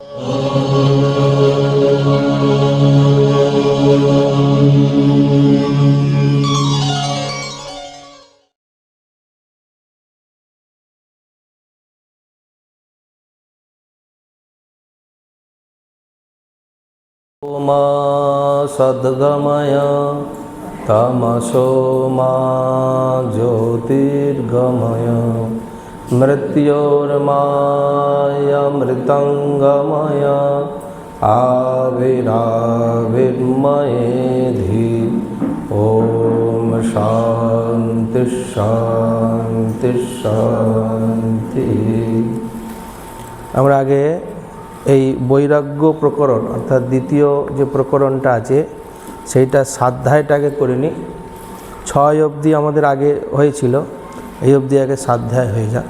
मा सद्गमय तमसो मा ज्योतिर्गमय मृत्योर्मायमृतंगमय आविराविर्मयेधि। ओम शांति शांति शांति। আমরা আগে এই বৈরাগ্য প্রকরণ অর্থাৎ দ্বিতীয় যে প্রকরণটা আছে সেইটা স্বাধ্যায়টাকে করিনি। 6 অবধি আমাদের আগে হয়েছিল, এই অবধি আগে স্বাধ্যায় হয়ে যাক।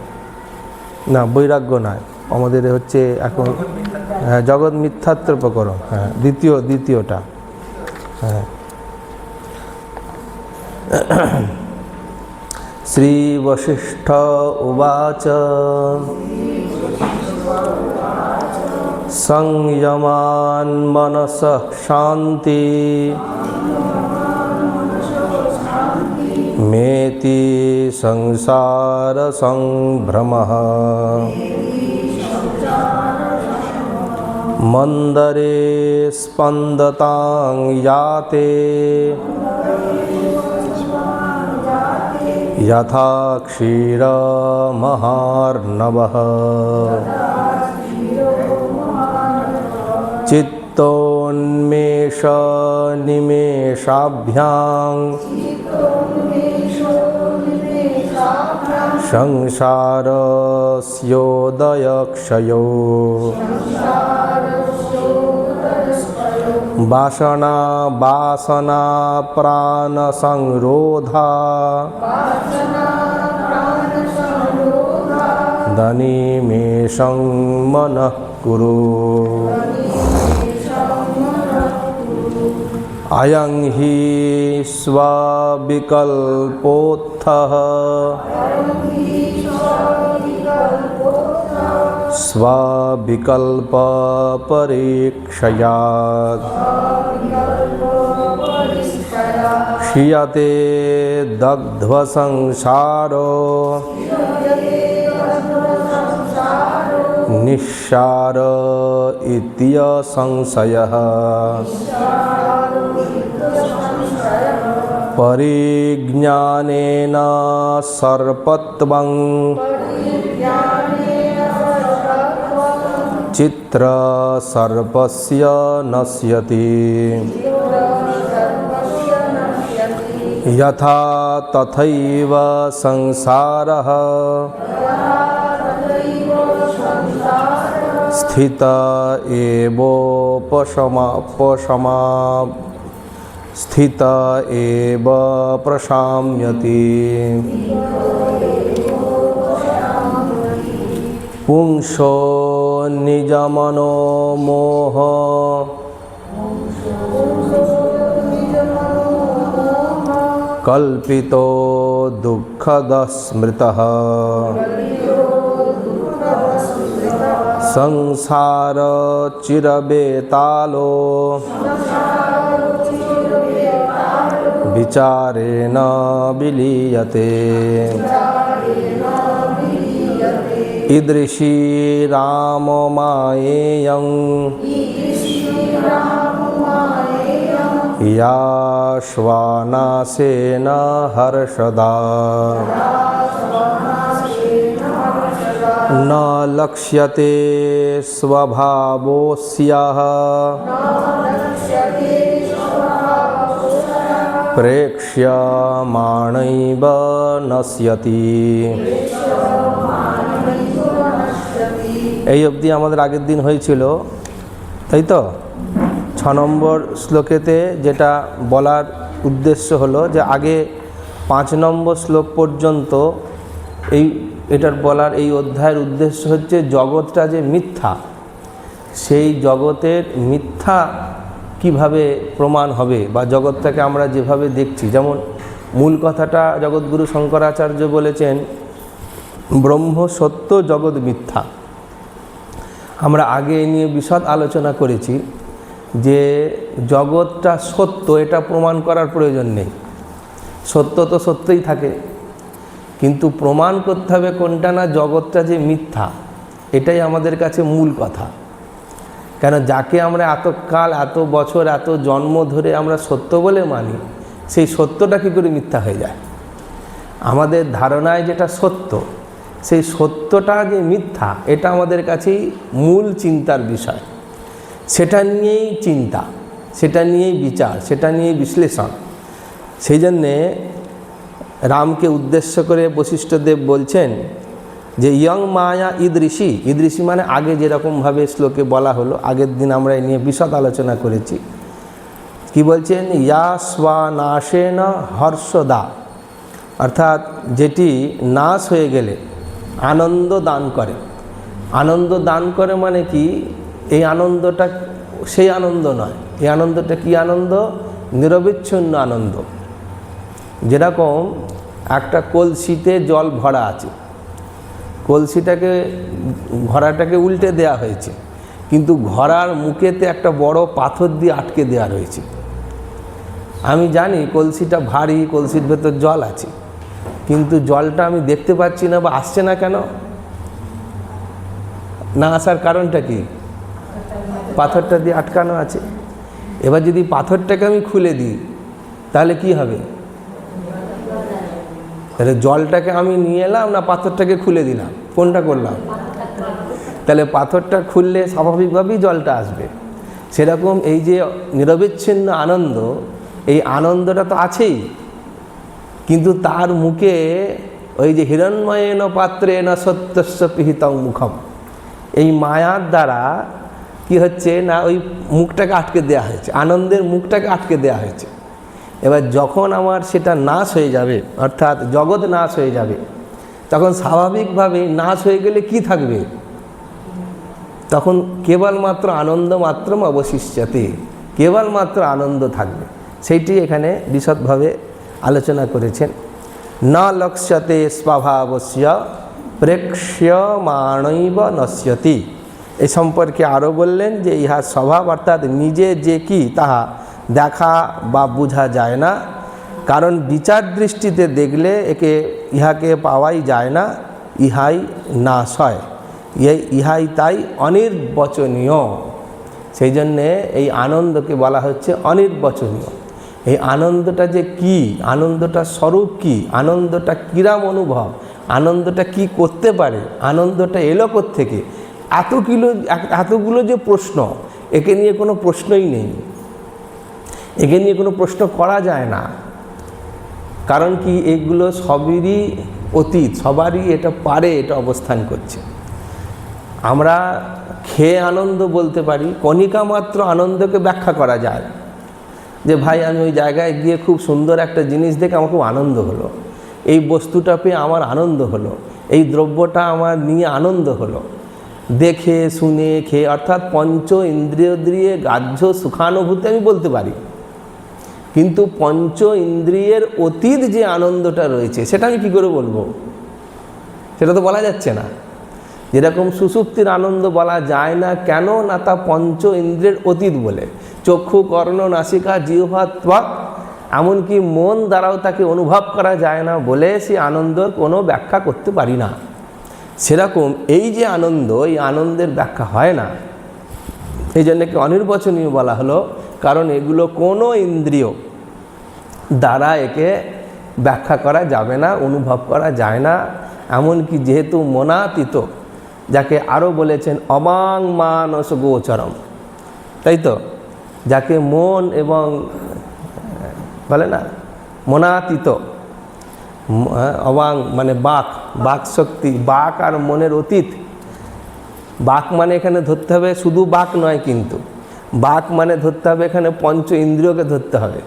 না, বৈরাগ্য নয়, আমাদের হচ্ছে এখন জগৎ মিথ্যাত্ব প্রকরণ। হ্যাঁ, দ্বিতীয়টা। হ্যাঁ, শ্রী বশিষ্ঠ উবাচ সংযমান মনসঃ শান্তি মেতি সংসার সংভ্রমঃ মন্দরে স্পন্দতাং ইয়াতে যথা ক্ষীরমহার্ণবঃ চিত্তোন্মেষ নিমেষাভ্যাং সংসারস্যোদয়ক্ষয়ো বাসনা বাসনা প্রাণ সংরোধা দনিমেষং মনঃ কুরু। আয়ং হি স্ববিকল্পোত্থঃ স্ববিকল্প পরীক্ষয়া ক্ষীয়তে দগ্ধ সংসারো নিঃসার ইত্য সংশয়ঃ। পরিজ্ঞানেন সর্পত্বং চিত্র সর্পস্য নশ্যতি যথা তথৈব সংসারঃ স্থিত এব প্রশাম্যতি। পুংসো নিজমনো মোহ কল্পিতো দুঃখদস্মৃতঃ সংসার চিরবেতালো বিচারেণ বিলীয়তে। ঈদৃশী রাম মায়েয়ং ইয়া শ্বানাসেন হর্ষদা ন লক্ষ্যতে স্বভাবস্যাঃ প্রেক্ষ্যমাণৈব নশ্যতি। এই অবধি আমাদের আগের দিন হয়েছিল, তাই তো? 6 নম্বর শ্লোকেতে যেটা বলার উদ্দেশ্য হলো যে আগে 5 নম্বর শ্লোক পর্যন্ত এটার বলার এই অধ্যায়ের উদ্দেশ্য হচ্ছে জগৎটা যে মিথ্যা, সেই জগতের মিথ্যা কিভাবে প্রমাণ হবে, বা জগৎটাকে আমরা যেভাবে দেখছি। যেমন মূল কথাটা জগৎগুরু শঙ্করাচার্য বলেছেন ব্রহ্ম সত্য জগৎ মিথ্যা। আমরা আগে এ নিয়ে বিশদ আলোচনা করেছি যে জগৎটা সত্য, এটা প্রমাণ করার প্রয়োজন নেই। সত্য তো সত্যই থাকে, কিন্তু প্রমাণ করতে হবে কোনটা না জগৎটা যে মিথ্যা, এটাই আমাদের কাছে মূল কথা। কেন যাকে আমরা এত কাল, এত বছর, এত জন্ম ধরে আমরা সত্য বলে মানি, সেই সত্যটা কী করে মিথ্যা হয়ে যায়? আমাদের ধারণায় যেটা সত্য, সেই সত্যটা যে মিথ্যা, এটা আমাদের কাছেই মূল চিন্তার বিষয়। সেটা নিয়েই চিন্তা, সেটা নিয়েই বিচার, সেটা নিয়েই বিশ্লেষণ। সেই জন্যে রামকে উদ্দেশ্য করে বশিষ্ঠদেব বলছেন যে ইয়ং মায়া ঈদৃশি। ঈদৃশি মানে আগে যেরকমভাবে শ্লোকে বলা হলো, আগের দিন আমরা এ নিয়ে বিশদ আলোচনা করেছি। কি বলছেন? ইয়া স্বানাশেন হর্ষদা, অর্থাৎ যেটি নাশ হয়ে গেলে আনন্দ দান করে। আনন্দ দান করে মানে কি? এই আনন্দটা সেই আনন্দ নয়। এই আনন্দটা কি আনন্দ? নিরবিচ্ছিন্ন আনন্দ। যেরকম একটা কলসিতে জল ভরা আছে, কলসিটাকে, ঘড়াটাকে উল্টে দেয়া হয়েছে, কিন্তু ঘড়ার মুখেতে একটা বড় পাথর দিয়ে আটকে দেওয়া রয়েছে। আমি জানি কলসিটা ভারী, কলসির ভেতর জল আছে, কিন্তু জলটা আমি দেখতে পাচ্ছি না বা আসছে না। কেন না আসার কারণটা কি? পাথরটা দিয়ে আটকানো আছে। এবার যদি পাথরটাকে আমি খুলে দিই তাহলে কি হবে? তাহলে জলটাকে আমি নিয়ে এলাম না পাথরটাকে খুলে দিলাম? কোনটা করলাম? তাহলে পাথরটা খুললে স্বাভাবিকভাবেই জলটা আসবে। সেরকম এই যে নিরবিচ্ছিন্ন আনন্দ, এই আনন্দটা তো আছেই, কিন্তু তার মুখে ওই যে হিরণ্ময়েন পাত্রেণ সত্যস্য পিহিতং মুখম, এই মায়ার দ্বারা কি হচ্ছে না, ওই মুখটাকে আটকে দেওয়া হয়েছে, আনন্দের মুখটাকে আটকে দেওয়া হয়েছে। এবার যখন আমার সেটা নাশ হয়ে যাবে, অর্থাৎ জগৎ নাশ হয়ে যাবে, তখন স্বাভাবিকভাবে নাশ হয়ে গেলে কি থাকবে? তখন কেবলমাত্র আনন্দ মাত্রম অবশিষ্যতে, কেবলমাত্র আনন্দ থাকবে। সেইটি এখানে বিশদভাবে আলোচনা করেছেন। ন লক্ষ্যতে স্বভাবস্য প্রেক্ষ্যমাণৈব নশ্যতি। এই সম্পর্কে আরও বললেন যে ইহা স্বভাব, অর্থাৎ নিজে যে কি তাহা দেখা বা বোঝা যায় না, কারণ বিচার দৃষ্টিতে দেখলে ইহাকে পাওয়াই যায় না, ইহাই নাশ হয়, ইহাই তাই অনির্বচনীয়। সেই জন্যে এই আনন্দকে বলা হচ্ছে অনির্বচনীয়। এই আনন্দটা যে কি, আনন্দটা স্বরূপ কি, আনন্দটা কিরাম অনুভব, আনন্দটা কি করতে পারে, আনন্দটা এলো কোত্থেকে, এতগুলো যে প্রশ্ন, একে নিয়ে কোনো প্রশ্নই নেই, একে নিয়ে কোনো প্রশ্ন করা যায় না। কারণ কি? এগুলো সবেরই অতীত, সবারই এটা পারে, এটা অবস্থান করছে। আমরা খেয়ে আনন্দ বলতে পারি, কণিকা মাত্র আনন্দকে ব্যাখ্যা করা যায় যে ভাই আমি ওই জায়গায় গিয়ে খুব সুন্দর একটা জিনিস দেখে আমার খুব আনন্দ হলো, এই বস্তুটা পেয়ে আমার আনন্দ হলো, এই দ্রব্যটা আমার নিয়ে আনন্দ হলো। দেখে শুনে খেয়ে, অর্থাৎ পঞ্চ ইন্দ্রিয় দিয়ে গ্রাহ্য সুখানুভূতি আমি বলতে পারি, কিন্তু পঞ্চ ইন্দ্রিয়ের অতীত যে আনন্দটা রয়েছে সেটা আমি কী করে বলবো? সেটা তো বলা যাচ্ছে না। যেরকম সুষুপ্তির আনন্দ বলা যায় না, কেন না তা পঞ্চ ইন্দ্রিয়ের অতীত বলে। চক্ষু, কর্ণ, নাসিকা, জিহ্বা, ত্বক, এমনকি মন দ্বারাও তাকে অনুভব করা যায় না বলে সেই আনন্দর কোনো ব্যাখ্যা করতে পারি না। সেরকম এই যে আনন্দ, এই আনন্দের ব্যাখ্যা হয় না। এই জন্য কি অনির্বচনীয় বলা হলো, কারণ এগুলো কোনো ইন্দ্রিয় দ্বারা একে ব্যাখ্যা করা যাবে না, অনুভব করা যায় না। এমনকি যেহেতু মনাতীত, যাকে আরও বলেছেন অমাং মানস গোচরম, তাই তো, যাকে মন এবং বলে না মনাতীত, অবাং মানে বাক শক্তি, বাক আর মনের অতীত। বাক মানে এখানে ধরতে হবে শুধু বাক নয়, কিন্তু বাক মানে ধরতে হবে এখানে পঞ্চ ইন্দ্রিয়কে ধরতে হবে।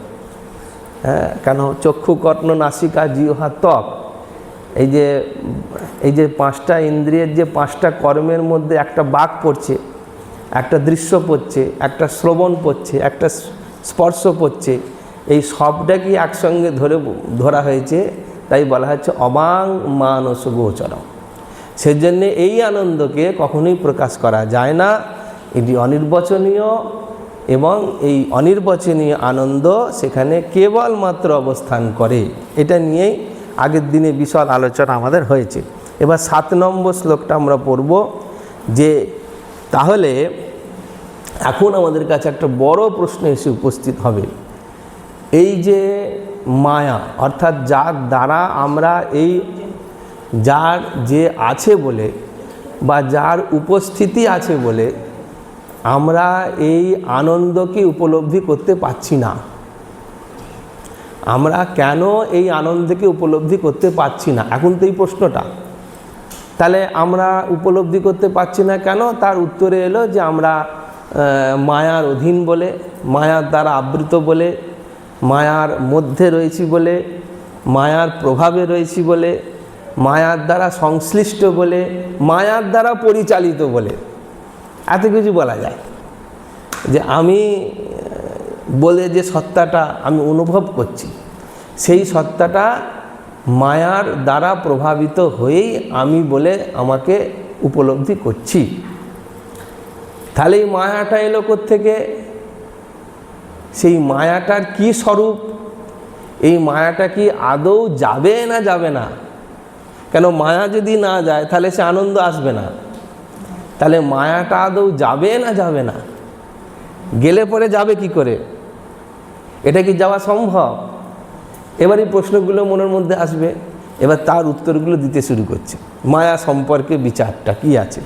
হ্যাঁ, কেন চক্ষু, কর্ণ, নাসিকা, জিহ্বা, ত্বক, এই যে পাঁচটা ইন্দ্রিয়ের যে পাঁচটা কর্মের মধ্যে একটা বাক পড়ছে, একটা দৃশ্য পড়ছে, একটা শ্রবণ পড়ছে, একটা স্পর্শ পড়ছে, এই সবটাকেই একসঙ্গে ধরা হয়েছে, তাই বলা হচ্ছে অবাং মানস গোচরম। সেজন্য এই আনন্দকে কখনোই প্রকাশ করা যায় না, এটি অনির্বচনীয়, এবং এই অনির্বচনীয় আনন্দ সেখানে কেবলমাত্র অবস্থান করে। এটা নিয়েই আগের দিনে বিশাল আলোচনা আমাদের হয়েছে। এবার 7 নম্বর শ্লোকটা আমরা পড়ব, যে তাহলে এখন আমাদের কাছে একটা বড় প্রশ্ন এসে উপস্থিত হবে, এই যে মায়া, অর্থাৎ যার দ্বারা আমরা এই যার যে আছে বলে বা যার উপস্থিতি আছে বলে আমরা এই আনন্দকে উপলব্ধি করতে পারছি না। আমরা কেন এই আনন্দকে উপলব্ধি করতে পারছি না, এখন তো এই প্রশ্নটা। তাহলে আমরা উপলব্ধি করতে পারছি না কেন, তার উত্তরে এলো যে আমরা মায়ার অধীন বলে, মায়ার দ্বারা আবৃত বলে, মায়ার মধ্যে রয়েছি বলে, মায়ার প্রভাবে রয়েছি বলে, মায়ার দ্বারা সংশ্লিষ্ট বলে, মায়ার দ্বারা পরিচালিত বলে, এত কিছু বলা যায়। যে আমি বলে যে সত্তাটা আমি অনুভব করছি, সেই সত্তাটা মায়ার দ্বারা প্রভাবিত হয়েই আমি বলে আমাকে উপলব্ধি করছি। তাহলে এই মায়াটা এলো কোত্থেকে? সেই মায়াটার কি স্বরূপ? এই মায়াটা কি আদৌ যাবে না যাবে না? কেন মায়া যদি না যায় তাহলে সে আনন্দ আসবে না। তাহলে মায়াটা আদৌ যাবে না যাবে না? গেলে পরে যাবে কি করে? এটা কি যাওয়া সম্ভব? এবার এই প্রশ্নগুলো মনের মধ্যে আসবে, এবার তার উত্তরগুলো দিতে শুরু করছে। মায়া সম্পর্কে বিচারটা কি আছে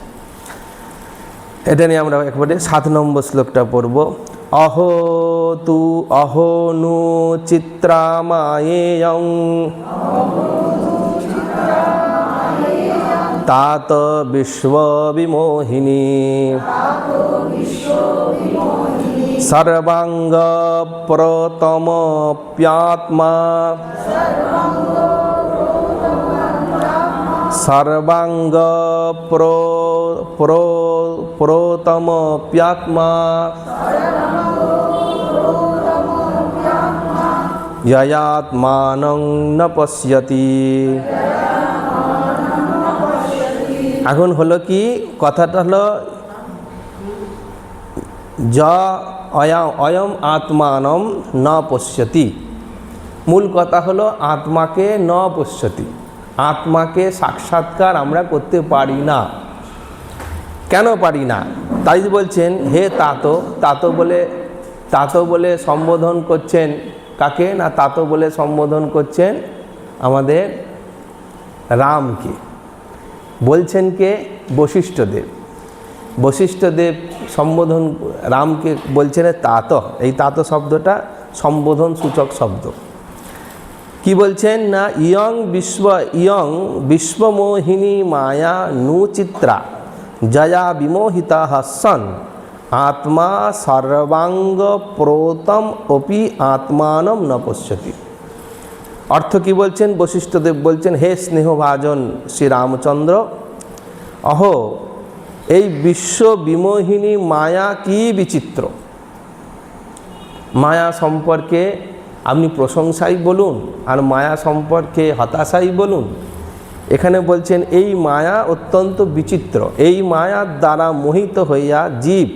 এটা নিয়ে আমরা একবারে 7 নম্বর শ্লোকটা পড়ব। অহো তু অহো নু চিত্রা মায়েয়ং তাত বিশ্ব বিমোহিনী সর্বাঙ্গ প্রতমপ্যাত্মা সর্বাঙ্গ প্রতমপ্যাত্মা যয়াত্মানং ন পশ্যতি। এখন হলো কি, কথাটা হলো অয়ম আত্মানম ন পশ্যতি। মূল কথা হলো আত্মাকে ন পশ্যতি, আত্মাকে সাক্ষাৎকার আমরা করতে পারি না। কেন পারি না? তাই বলছেন হে তাতো, তাতো বলে সম্বোধন করছেন কাকে? না, তাতো বলে সম্বোধন করছেন আমাদের রামকে। বলছেন কে? বশিষ্ঠদেব। বশিষ্ঠদেব সম্বোধন রামকে বলছেন তাত। এই তাত শব্দটা সম্বোধন সূচক শব্দ। কি বলছেন? না ইয়ং বিশ্বমোহিনী মায়া নু চিত্রা জয়া বিমোহিতা সন আত্মা সর্বাঙ্গ প্রতম অপি আত্মানম ন পশ্যতি। অর্থ কি বলছেন? বশিষ্ঠদেব বলছেন, হে স্নেহভাজন শ্রীরামচন্দ্র, অহো এই বিশ্ব বিমোহিনী মায়া কি বিচিত্র। মায়া সম্পর্কে আপনি প্রশংসাই বলুন আর মায়া সম্পর্কে হতাশাই বলুন। এখানে বলছেন এই মায়া অত্যন্ত বিচিত্র। এই মায়ার দ্বারা মোহিত হইয়া জীব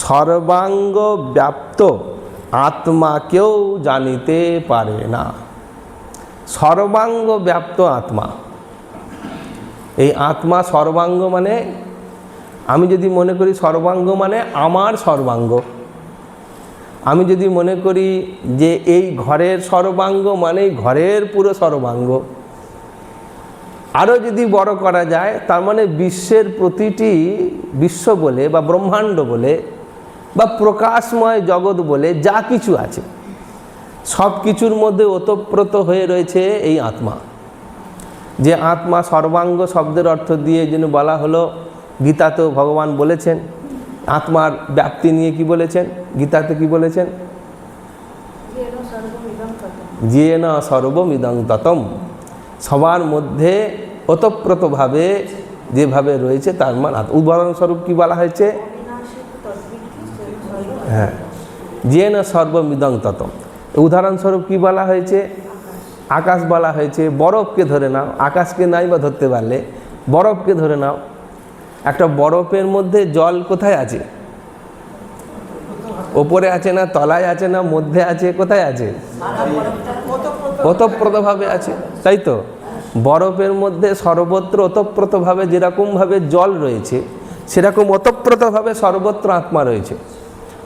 সর্বাঙ্গ ব্যাপ্ত আত্মাকেও জানিতে পারে না। সর্বাঙ্গ ব্যাপ্ত আত্মা, এই আত্মা সর্বাঙ্গ মানে, আমি যদি মনে করি সর্বাঙ্গ মানে আমার সর্বাঙ্গ, আমি যদি মনে করি যে এই ঘরের সর্বাঙ্গ মানে ঘরের পুরো সর্বাঙ্গ, আরও যদি বড় করা যায় তার মানে বিশ্বের প্রতিটি বিশ্ব বলে বা ব্রহ্মাণ্ড বলে বা প্রকাশময় জগৎ বলে যা কিছু আছে সব কিছুর মধ্যে ওতপ্রোত হয়ে রয়েছে এই আত্মা। যে আত্মা সর্বাঙ্গ শব্দের অর্থ দিয়ে যেন বলা হলো, গীতাতেও ভগবান বলেছেন আত্মার ব্যাপ্তি নিয়ে কি বলেছেন? গীতাতে কি বলেছেন? যেন সর্বমিদং ততম, সবার মধ্যে ওতপ্রোতভাবে যেভাবে রয়েছে তার মান। উদাহরণস্বরূপ কি বলা হয়েছে? হ্যাঁ, যেন সর্বমিদং ততম। উদাহরণস্বরূপ কি বলা হয়েছে? আকাশ বলা হয়েছে। বরফকে ধরে নাও, আকাশকে নাই বা ধরতে পারলে বরফকে ধরে নাও, একটা বরফের মধ্যে জল কোথায় আছে? ওপরে আছে না, তলায় আছে না, মধ্যে আছে, কোথায় আছে? ওতপ্রোতভাবে আছে, তাই তো? বরফের মধ্যে সর্বত্র ওতপ্রোতভাবে যেরকমভাবে জল রয়েছে, সেরকম ওতপ্রোতভাবে সর্বত্র আত্মা রয়েছে।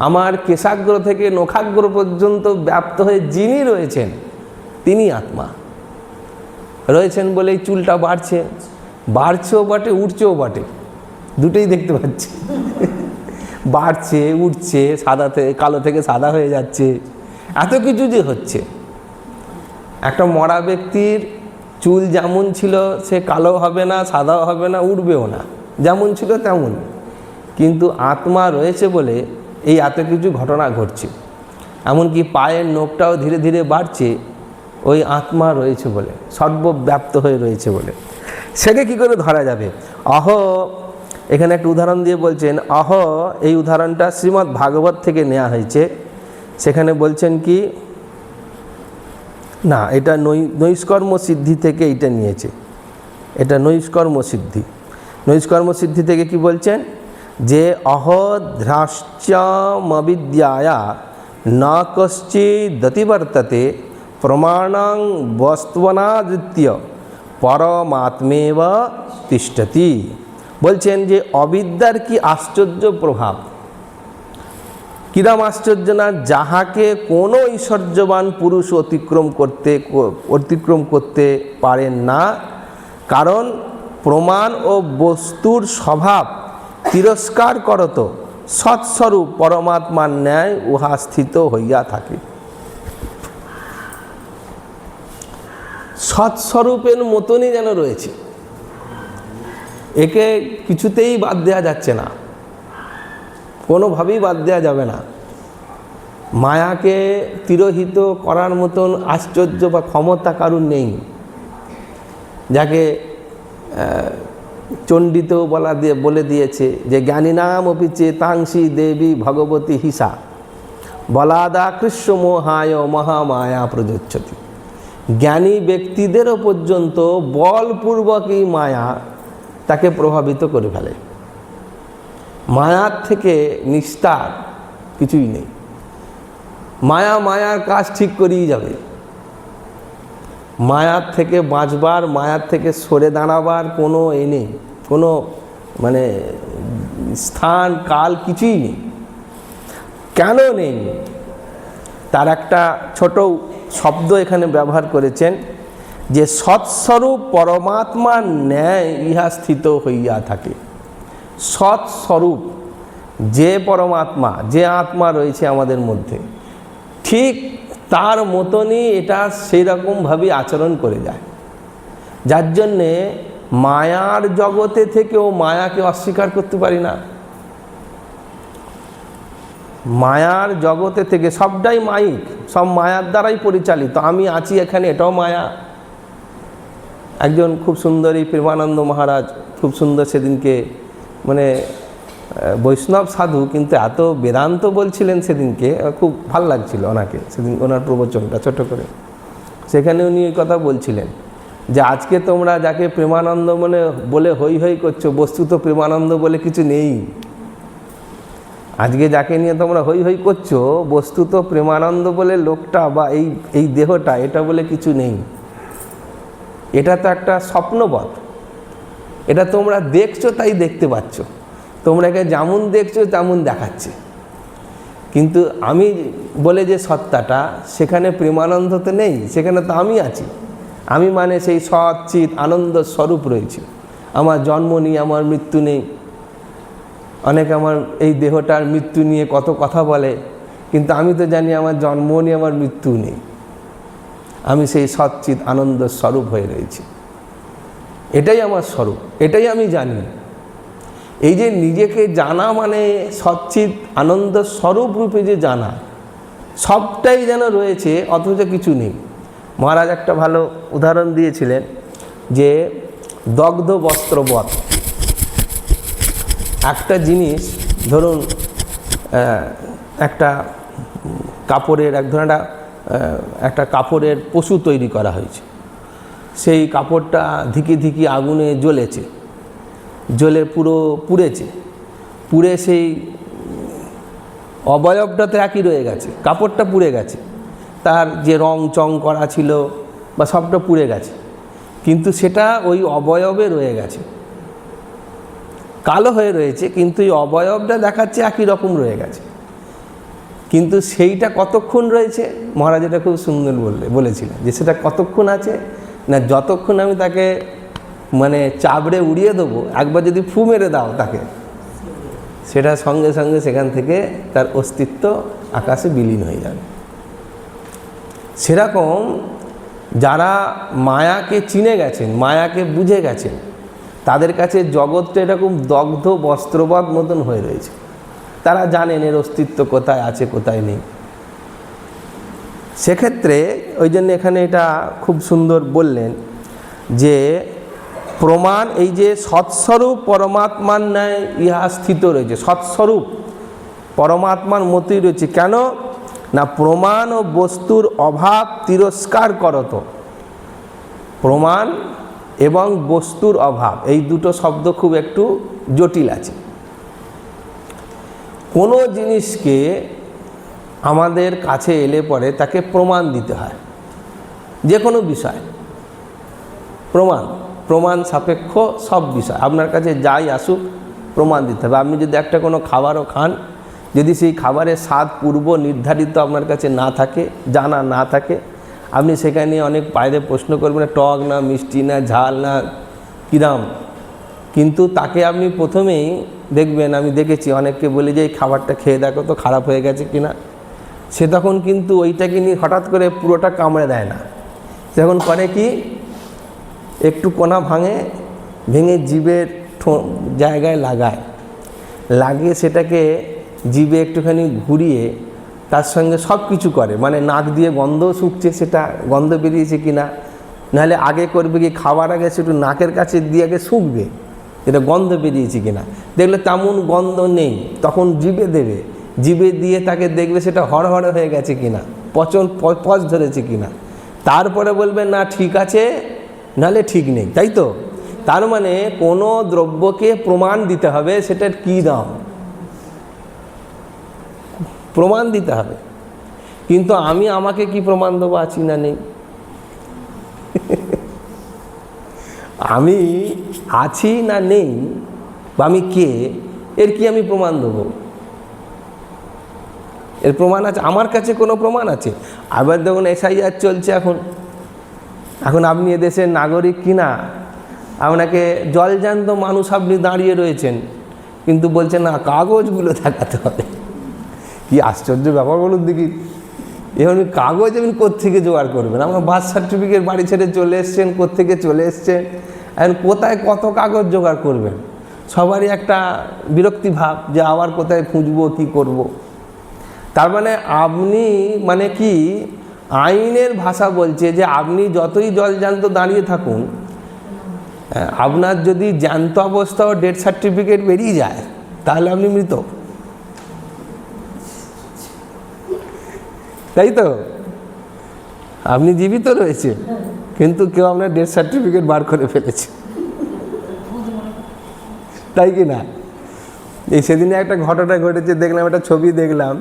আমার কেশাগ্র থেকে নখাগ্র পর্যন্ত ব্যাপ্ত হয়ে যিনি রয়েছেন তিনি আত্মা রয়েছেন বলেই চুলটা বাড়ছেও বটে, উঠছেও বটে, দুটোই দেখতে পাচ্ছি। বাড়ছে, উঠছে, সাদা থেকে কালো থেকে সাদা হয়ে যাচ্ছে, এত কিছু যে হচ্ছে। একটা মরা ব্যক্তির চুল যেমন ছিল সে কালো হবে না, সাদাও হবে না, উঠবেও না, যেমন ছিল তেমন। কিন্তু আত্মা রয়েছে বলে এই এত কিছু ঘটনা ঘটছে। এমনকি পায়ের নখটাও ধীরে ধীরে বাড়ছে, ওই আত্মা রয়েছে বলে, সর্বব্যাপ্ত হয়ে রয়েছে বলে। সেকে কি করে ধরা যাবে? অহ, এখানে একটা উদাহরণ দিয়ে বলছেন অহ। এই উদাহরণটা শ্রীমদ্ ভাগবত থেকে নেওয়া হয়েছে। সেখানে বলছেন কি না, এটা নৈষ্কর্ম সিদ্ধি থেকে এইটা নিয়েছে, এটা নৈষ্কর্ম সিদ্ধি। নৈষ্কর্ম সিদ্ধি থেকে কি বলছেন যে অহধ্রাশ্চমবিদ্যায়া না কশ্চিদতিবর্ততে প্রমাণং বস্ত্বনাদৃত্য পরমাত্মেব তিষ্ঠতি। বলছেন যে অবিদ্যার কি আশ্চর্য প্রভাব, কিরম আশ্চর্য না, যাহাকে কোনো ঐশ্বর্যবান পুরুষ অতিক্রম করতে পারেন না, কারণ প্রমাণ ও বস্তুর স্বভাব তিরস্কার করত সৎস্বরূপ পরমাত্মার ন্যায় উহা স্থিত হইয়া থাকে। সৎস্বরূপের মতনই যেন রয়েছে, একে কিছুতেই বাদ দেওয়া যাচ্ছে না, কোনোভাবেই বাদ দেওয়া যাবে না। মায়াকে তিরোহিত করার মতন আশ্চর্য বা ক্ষমতা কারুর নেই। যাকে চণ্ডীতেও বলে দিয়েছে যে জ্ঞানীনাম অপি চেতাংসি দেবী ভগবতী হিসা বলাদা কৃষ্ণ মোহায় মহামায়া প্রযোচ্যতি। জ্ঞানী ব্যক্তিদেরও পর্যন্ত বলপূর্বক এই মায়া তাকে প্রভাবিত করে ফেলে। মায়ার থেকে নিস্তার কিছুই নেই। মায়ার কাজ ঠিক করেই যাবে। মায়ার থেকে বাঁচবার, মায়ার থেকে সরে দাঁড়াবার কোনো নেই, কোনো মানে স্থান কাল কিছুই নেই। কেন নেই তার একটা ছোট শব্দ এখানে ব্যবহার করেছেন যে সৎস্বরূপ পরমাত্মার ন্যায় ইহা স্থিত হইয়া থাকে। সৎস্বরূপ যে পরমাত্মা, যে আত্মা রয়েছে আমাদের মধ্যে, ঠিক তার মতনই এটা সেই রকমভাবেই আচরণ করে যায়। যার জন্যে মায়ার জগতে থেকেও মায়াকে অস্বীকার করতে পারি না। মায়ার জগতে থেকে সবটাই মায়িক, সব মায়ার দ্বারাই পরিচালিত। আমি আছি এখানে, এটাও মায়া। একজন খুব সুন্দরী প্রেমানন্দ মহারাজ, খুব সুন্দর সেদিনকে, মানে বৈষ্ণব সাধু কিন্তু এত বেদান্ত বলছিলেন সেদিনকে, খুব ভাল লাগছিল ওনাকে সেদিন, ওনার প্রবচনটা ছোট করে। সেখানে উনি এই কথা বলছিলেন যে আজকে তোমরা যাকে প্রেমানন্দ বলে হই হই করছো, বস্তুত প্রেমানন্দ বলে কিছু নেই। আজকে যাকে নিয়ে তোমরা হই হই করছো, বস্তুত প্রেমানন্দ বলে লোকটা বা এই দেহটা, এটা বলে কিছু নেই। এটা তো একটা স্বপ্নবৎ। এটা তোমরা দেখছো তাই দেখতে পাচ্ছ, তোমরা একে যেমন দেখছো তেমন দেখাচ্ছে। কিন্তু আমি বলে যে সত্তাটা, সেখানে প্রেমানন্দ তো নেই, সেখানে তো আমি আছি। আমি মানে সেই সচ্চিৎ আনন্দ স্বরূপ রয়েছে। আমার জন্ম নেই, আমার মৃত্যু নেই। অনেকে আমার এই দেহটার মৃত্যু নিয়ে কত কথা বলে, কিন্তু আমি তো জানি আমার জন্ম নেই, আমার মৃত্যু নেই। আমি সেই সচ্চিৎ আনন্দ স্বরূপ হয়ে রয়েছি। এটাই আমার স্বরূপ, এটাই আমি জানি। এই যে নিজেকে জানা মানে সচ্চিৎ আনন্দ স্বরূপ রূপে যে জানা, সবটাই যেন রয়েছে অথচ কিছু নেই। মহারাজ একটা ভালো উদাহরণ দিয়েছিলেন যে দগ্ধ বস্ত্রবৎ। একটা জিনিস ধরুন, একটা কাপড়ের এক ধরনের একটা কাপড়ের পশু তৈরি করা হয়েছে। সেই কাপড়টা ধিকি ধিকি আগুনে জ্বলেছে, জ্বলে পুরো পুড়েছে, পুড়ে সেই অবয়বটা তো একই রয়ে গেছে, কাপড়টা পুড়ে গেছে, তার যে রং চং করা ছিল বা সবটা পুড়ে গেছে, কিন্তু সেটা ওই অবয়বে রয়ে গেছে, কালো হয়ে রয়েছে, কিন্তু এই অবয়বটা দেখাচ্ছে একই রকম রয়ে গেছে। কিন্তু সেইটা কতক্ষণ রয়েছে, মহারাজ এটা খুব সুন্দর বলেছিলেন যে সেটা কতক্ষণ আছে না, যতক্ষণ আমি তাকে মানে চাবড়ে উড়িয়ে দেবো, একবার যদি ফু মেরে দাও তাকে, সেটা সঙ্গে সঙ্গে সেখান থেকে তার অস্তিত্ব আকাশে বিলীন হয়ে যাবে। সেরকম যারা মায়াকে চিনে গেছেন, মায়াকে বুঝে গেছেন, তাদের কাছে জগৎটা এরকম দগ্ধ বস্ত্রবৎ মতন হয়ে রয়েছে। তারা জানেন এর অস্তিত্ব কোথায় আছে কোথায় নেই। সেক্ষেত্রে ওই জন্য এখানে এটা খুব সুন্দর বললেন যে প্রমাণ, এই যে সৎস্বরূপ পরমাত্মার ন্যায় ইহা স্থিত রয়েছে, সৎস্বরূপ পরমাত্মার মতোই রয়েছে। কেন না, প্রমাণ ও বস্তুর অভাব তিরস্কার করত। প্রমাণ এবং বস্তুর অভাব, এই দুটো শব্দ খুব একটু জটিল আছে। কোনো জিনিসকে আমাদের কাছে এলে পরে তাকে প্রমাণ দিতে হয়, যে কোনো বিষয় প্রমাণ সাপেক্ষ সব বিষয়। আপনার কাছে যাই আসুক প্রমাণ দিতে হবে। আপনি যদি একটা কোনো খাবারও খান, যদি সেই খাবারের স্বাদ পূর্ব নির্ধারিত আপনার কাছে না থাকে, জানা না থাকে, আপনি সেখানে অনেক বাইরে প্রশ্ন করবেন টক না মিষ্টি না ঝাল না কিরাম, কিন্তু তাকে আপনি প্রথমেই দেখবেন, আমি দেখেছি অনেককে বলে যে এই খাবারটা খেয়ে দেখো তো খারাপ হয়ে গেছে কিনা, সে তখন কিন্তু ওইটাকে নিয়ে হঠাৎ করে পুরোটা কামড়ে দেয় না, তখন করে কি একটু কোনা ভেঙে জিভের জায়গায় লাগিয়ে সেটাকে জিভে একটুখানি ঘুরিয়ে তার সঙ্গে সব কিছু করে, মানে নাক দিয়ে গন্ধও শুকছে, সেটা গন্ধ বেরিয়েছে কিনা, নাহলে আগে করবে কি খাবার আগে একটু নাকের কাছে দিয়ে আগে শুকবে এটা গন্ধ বেরিয়েছে কিনা, দেখলে তেমন গন্ধ নেই, তখন জিভে দেবে, জিভে দিয়ে তাকে দেখবে সেটা হড়হড়ে হয়ে গেছে কিনা, পচ ধরেছে কিনা, তারপরে বলবে না ঠিক আছে, নাহলে ঠিক নেই, তাই তো। তার মানে কোনো দ্রব্যকে প্রমাণ দিতে হবে, সেটার কী দাম, প্রমাণ দিতে হবে। কিন্তু আমি আমাকে কি প্রমাণ দেবো আছি না নেই? আমি আছি না নেই বা আমি কে, এর কি আমি প্রমাণ দেবো? এর প্রমাণ আছে? আমার কাছে কোনো প্রমাণ আছে? আবার দেখুন এসআইআর চলছে এখন আপনি এদেশের নাগরিক কিনা, আপনাকে জলজ্যান্ত মানুষ আপনি দাঁড়িয়ে রয়েছেন, কিন্তু বলছেন না কাগজগুলো দেখাতে হবে। কি আশ্চর্য ব্যাপার বলুন দেখি। এখন কাগজ আপনি কোত্থেকে জোগাড় করবেন? আমার বার্থ সার্টিফিকেট বাড়ি ছেড়ে চলে এসছেন, কোত্থেকে চলে এসছেন, এখন কোথায় কত কাগজ জোগাড় করবেন? সবারই একটা বিরক্তি ভাব যে আবার কোথায় খুঁজবো, কি করব। তার মানে আপনি মানে কি আইনের ভাষা বলছে যে আপনি যতই জলজ্যান্ত দাঁড়িয়ে থাকুন, আপনার যদি জ্যান্ত অবস্থাও ডেথ সার্টিফিকেট বেরিয়ে যায় তাহলে আপনি মৃত, তাই তো। আপনি জীবিত রয়েছে কিন্তু কেউ আপনার ডেথ সার্টিফিকেট বার করে ফেলেছে, তাই কি না? এই সেদিনে একটা ঘটনা ঘটেছে, দেখলাম একটা ছবি দেখলাম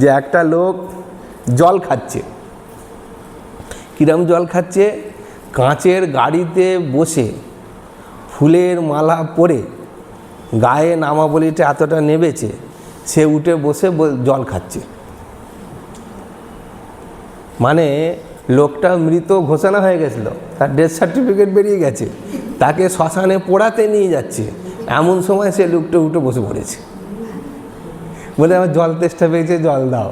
যে একটা লোক জল খাচ্ছে। কিরম জল খাচ্ছে? কাঁচের গাড়িতে বসে ফুলের মালা পরে গায়ে নামাবলিটা এতটা নেবেছে, সে উঠে বসে জল খাচ্ছে। মানে লোকটা মৃত ঘোষণা হয়ে গেছিল, তার ডেথ সার্টিফিকেট বেরিয়ে গেছে, তাকে শ্মশানে পোড়াতে নিয়ে যাচ্ছে, এমন সময় সে লোকটা উঠে বসে পড়েছে, বলে আমার জল তেষ্টা পেয়েছে, জল দাও।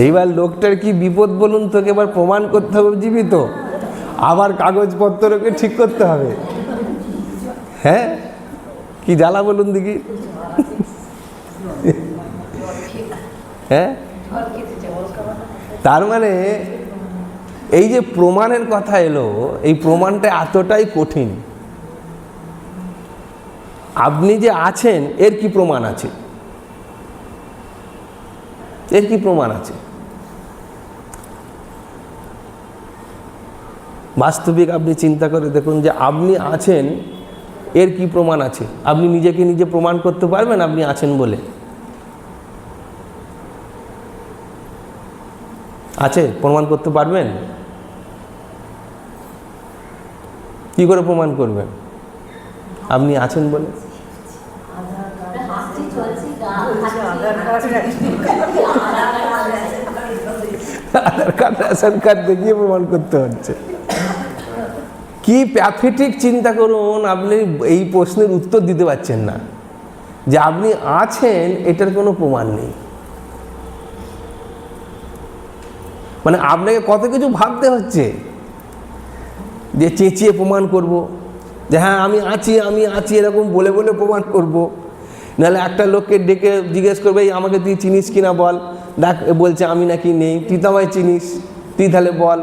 এইবার লোকটার কি বিপদ বলুন, তোকে এবার প্রমাণ করতে হবে জীবিত, আবার কাগজপত্রকে ঠিক করতে হবে। হ্যাঁ, কি জ্বালা বলুন দেখি। হ্যাঁ, তার মানে এই যে প্রমাণের কথা এলো, এই প্রমাণটা এতটাই কঠিন। আপনি যে আছেন এর কি প্রমাণ আছে? এর কি প্রমাণ আছে? বাস্তবিক আপনি চিন্তা করে দেখুন যে আপনি আছেন, এর কি প্রমাণ আছে? আপনি নিজেকে নিজে প্রমাণ করতে পারবেন আপনি আছেন বলে? আছে? প্রমাণ করতে পারবেন? কি করে প্রমাণ করবেন আপনি আছেন বলে? আধার কার্ড, রেশন কার্ড দেখিয়ে প্রমাণ করতে হচ্ছে। কি প্যাথেটিক চিন্তা করুন, আপনি এই প্রশ্নের উত্তর দিতে পারছেন না যে আপনি আছেন, এটার কোনো প্রমাণ নেই। মানে আপনাকে কত কিছু ভাবতে হচ্ছে যে চেঁচিয়ে প্রমাণ করব, যে হ্যাঁ আমি আছি আমি আছি এরকম বলে বলে প্রমাণ করব। নাহলে একটা লোককে ডেকে জিজ্ঞেস করবে এই আমাকে তুই চিনিস কিনা বল, ডাক বলছে আমি নাকি নেই, তুই তো আমায় চিনিস, তুই তাহলে বল।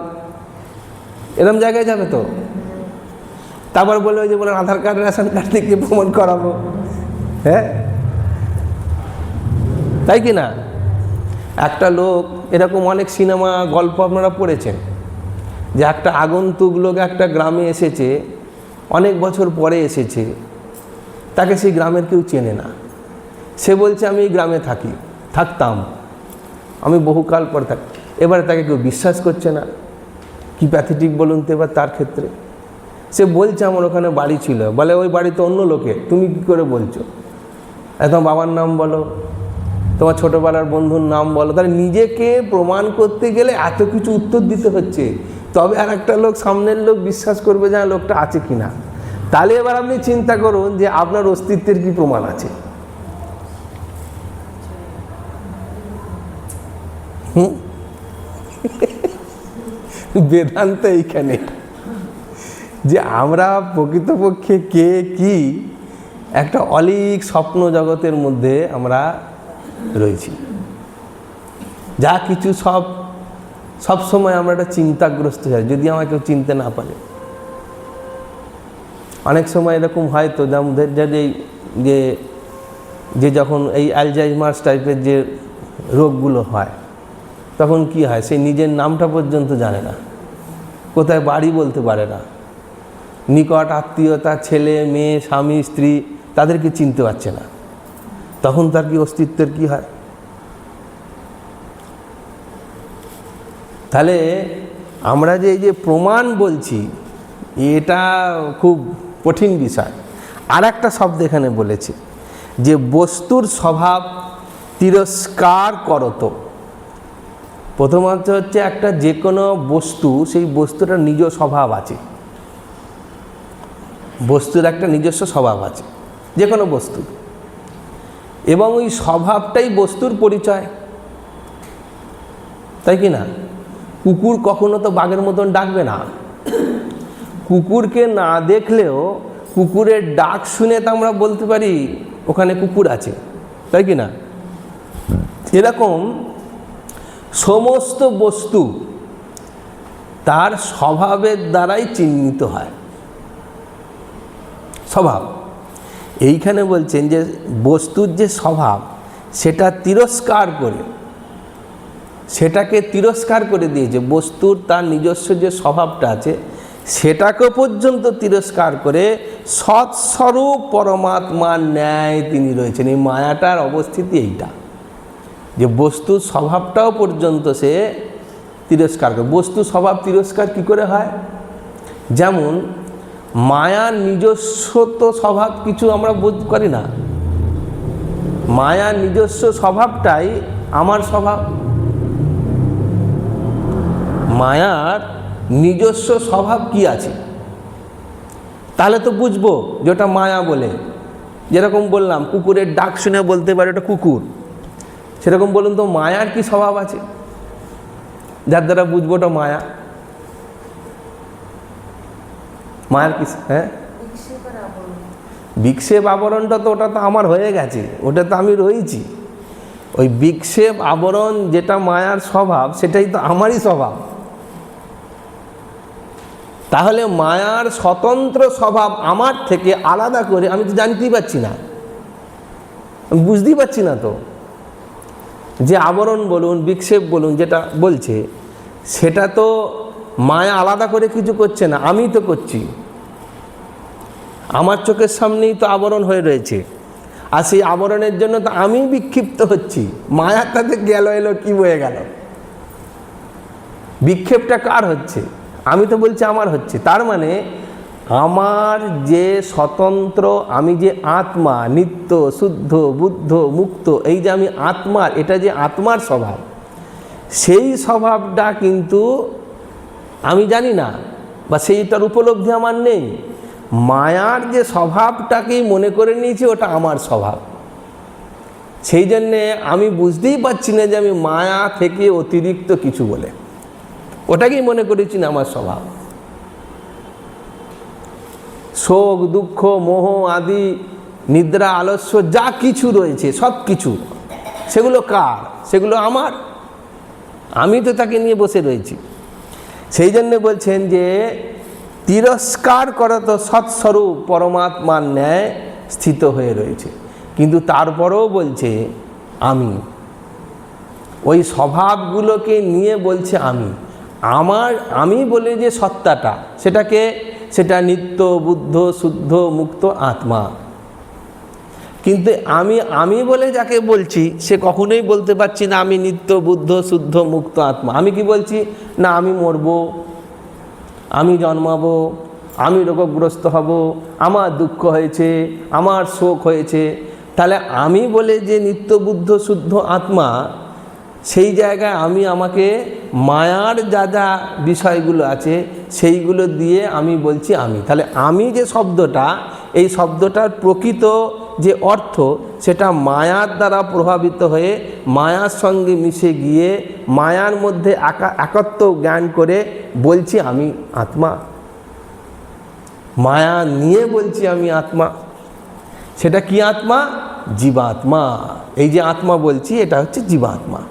এরকম জায়গায় যাবে তো। তারপর বলবে যে বলে আধার কার্ড রেশন কার্ড থেকে প্রমাণ করাবো। হ্যাঁ, তাই কি না? একটা লোক, এরকম অনেক সিনেমা গল্প আপনারা পড়েছেন, যে একটা আগন্তুক লোক একটা গ্রামে এসেছে, অনেক বছর পরে এসেছে, তাকে সেই গ্রামের কেউ চেনে না। সে বলছে আমি এই গ্রামে থাকতাম, আমি বহুকাল পর থাকি। এবারে তাকে কেউ বিশ্বাস করছে না। কি প্যাথেটিক বলুন তো এবার তার ক্ষেত্রে। সে বলছে আমার ওখানে বাড়ি ছিল, বলে ওই বাড়ি তো অন্য লোকে, তুমি কি করে বলছো? তোমার বাবার নাম বলো, তোমার ছোটোবেলার বন্ধুর নাম বলো। তাহলে নিজেকে প্রমাণ করতে গেলে এত কিছু উত্তর দিতে হচ্ছে, তবে আর একটা লোক, সামনের লোক বিশ্বাস করবে যে লোকটা আছে কিনা। তাহলে এবার আপনি চিন্তা করুন যে আপনার অস্তিত্বের কি প্রমাণ আছে। বেদান্ত এইখানে, যে আমরা প্রকৃতপক্ষে কে কি একটা অলীক স্বপ্ন জগতের মধ্যে আমরা রয়েছি। যা কিছু সব সময় আমরা একটা চিন্তাগ্রস্ত হই, যদি আমাকে কেউ চিনতে না পারে। অনেক সময় এরকম হয় তো, যে যখন এই অ্যালজাইমার্স টাইপের যে রোগগুলো হয়, তখন কি হয়, সে নিজের নামটা পর্যন্ত জানে না, কোথায় বাড়ি বলতে পারে না, নিকট আত্মীয়তা, ছেলে মেয়ে, স্বামী স্ত্রী, তাদেরকে চিনতে পারছে না। তখন তার কি অস্তিত্বের কি হয়? তাহলে আমরা যে এই যে প্রমাণ বলছি, এটা খুব কঠিন বিষয়। আর একটা শব্দ এখানে বলেছে যে বস্তুর স্বভাব তিরস্কার করত। প্রথমত হচ্ছে একটা যে কোনো বস্তু, সেই বস্তুটার নিজ স্বভাব আছে। বস্তুর একটা নিজস্ব স্বভাব আছে, যে কোনো বস্তু, এবং ওই স্বভাবটাই বস্তুর পরিচয়, তাই কি না? কুকুর কখনো তো বাঘের মতন ডাকবে না। কুকুরকে না দেখলেও কুকুরের ডাক শুনে তো আমরা বলতে পারি ওখানে কুকুর আছে, তাই কি না? এরকম সমস্ত বস্তু তার স্বভাবের দ্বারাই চিহ্নিত হয়। স্বভাব এইখানে বলছেন যে বস্তুর যে স্বভাব, সেটা তিরস্কার করে, সেটাকে তিরস্কার করে দিয়েছে। বস্তুর তার নিজস্ব যে স্বভাবটা আছে, সেটাকে পর্যন্ত তিরস্কার করে সৎস্বরূপ পরমাত্মার ন্যায় তিনি রয়েছেন। এই মায়াটার অবস্থিতি এইটা, যে বস্তুর স্বভাবটাও পর্যন্ত সে তিরস্কার করে। বস্তু স্বভাব তিরস্কার কি করে হয়? যেমন মায়ার নিজস্ব তো স্বভাব কিছু আমরা বোধ করি না। মায়ার নিজস্ব স্বভাবটাই আমার স্বভাব। মায়ার নিজস্ব স্বভাব কি আছে, তাহলে তো বুঝবো যে ওটা মায়া বলে। যেরকম বললাম কুকুরের ডাক শুনে বলতে পারে ওটা কুকুর, সেরকম বলুন তো মায়ার কি স্বভাব আছে যার দ্বারা বুঝবো ওটা মায়া? মায়ের কি? হ্যাঁ, বিক্ষেপ আবরণটা তো ওটা তো আমার হয়ে গেছে, ওটা তো আমি রয়েছি। ওই বিক্ষেপ আবরণ যেটা মায়ার স্বভাব, সেটাই তো আমারই স্বভাব। তাহলে মায়ার স্বতন্ত্র স্বভাব আমার থেকে আলাদা করে আমি তো জানতেই পারছি না, আমি বুঝতেই পারছি না। তো যে আবরণ বলুন, বিক্ষেপ বলুন, যেটা বলছে, সেটা তো মায়া আলাদা করে কিছু করছে না, আমি তো করছি। আমার চোখের সামনেই তো আবরণ হয়ে রয়েছে, আর সেই আবরণের জন্য তো আমি বিক্ষিপ্ত হচ্ছি। মায়ার তাতে গেল এলো কি বয়ে গেল, বিক্ষেপটা কার হচ্ছে? আমি তো বলছি আমার হচ্ছে। তার মানে আমার যে স্বতন্ত্র, আমি যে আত্মা, নিত্য শুদ্ধ বুদ্ধ মুক্ত, এই যে আমি আত্মার, এটা যে আত্মার স্বভাব, সেই স্বভাবটা কিন্তু আমি জানি না, বা সেইটার উপলব্ধি আমার নেই। মায়ার যে স্বভাবটাকেই মনে করে নিয়েছি ওটা আমার স্বভাব। সেই জন্যে আমি বুঝতেই পারছি না যে আমি মায়া থেকে অতিরিক্ত কিছু বলে, ওটাকেই মনে করেছি না আমার স্বভাব। শোক দুঃখ মোহ আদি নিদ্রা আলস্য যা কিছু রয়েছে সব কিছু, সেগুলো কার? সেগুলো আমার। আমি তো তাকে নিয়ে বসে রয়েছি। সেই জন্য বলছেন যে তিরস্কার করত সৎস্বরূপ পরমাত্মার ন্যায় স্থিত হয়ে রয়েছে, কিন্তু তারপরেও বলছে আমি। ওই স্বভাবগুলোকে নিয়ে বলছে আমি। আমি বলে যে সত্তাটা, সেটা নিত্য বুদ্ধ শুদ্ধ মুক্ত আত্মা। কিন্তু আমি বলে যাকে বলছি সে কখনোই বলতে পারছি না আমি নিত্য বুদ্ধ শুদ্ধ মুক্ত আত্মা। আমি কি বলছি? না, আমি মরব, আমি জন্মাবো, আমি রোগগ্রস্ত হব, আমার দুঃখ হয়েছে, আমার শোক হয়েছে। তাহলে আমি বলে যে নিত্য বুদ্ধ শুদ্ধ আত্মা, সেই জায়গায় আমাকে মায়ার যা যা বিষয়গুলো আছে সেইগুলো দিয়ে আমি বলছি আমি। তাহলে আমি যে শব্দটা, এই শব্দটার প্রকৃত যে অর্থ, সেটা মায়ার দ্বারা প্রভাবিত হয়ে মায়ার সঙ্গে মিশে গিয়ে মায়ার মধ্যে একত্ব জ্ঞান করে বলছি আমি আত্মা। মায়া নিয়ে বলছি আমি আত্মা। সেটা কি আত্মা? জীবাত্মা। এই যে আত্মা বলছি এটা হচ্ছে জীবাত্মা।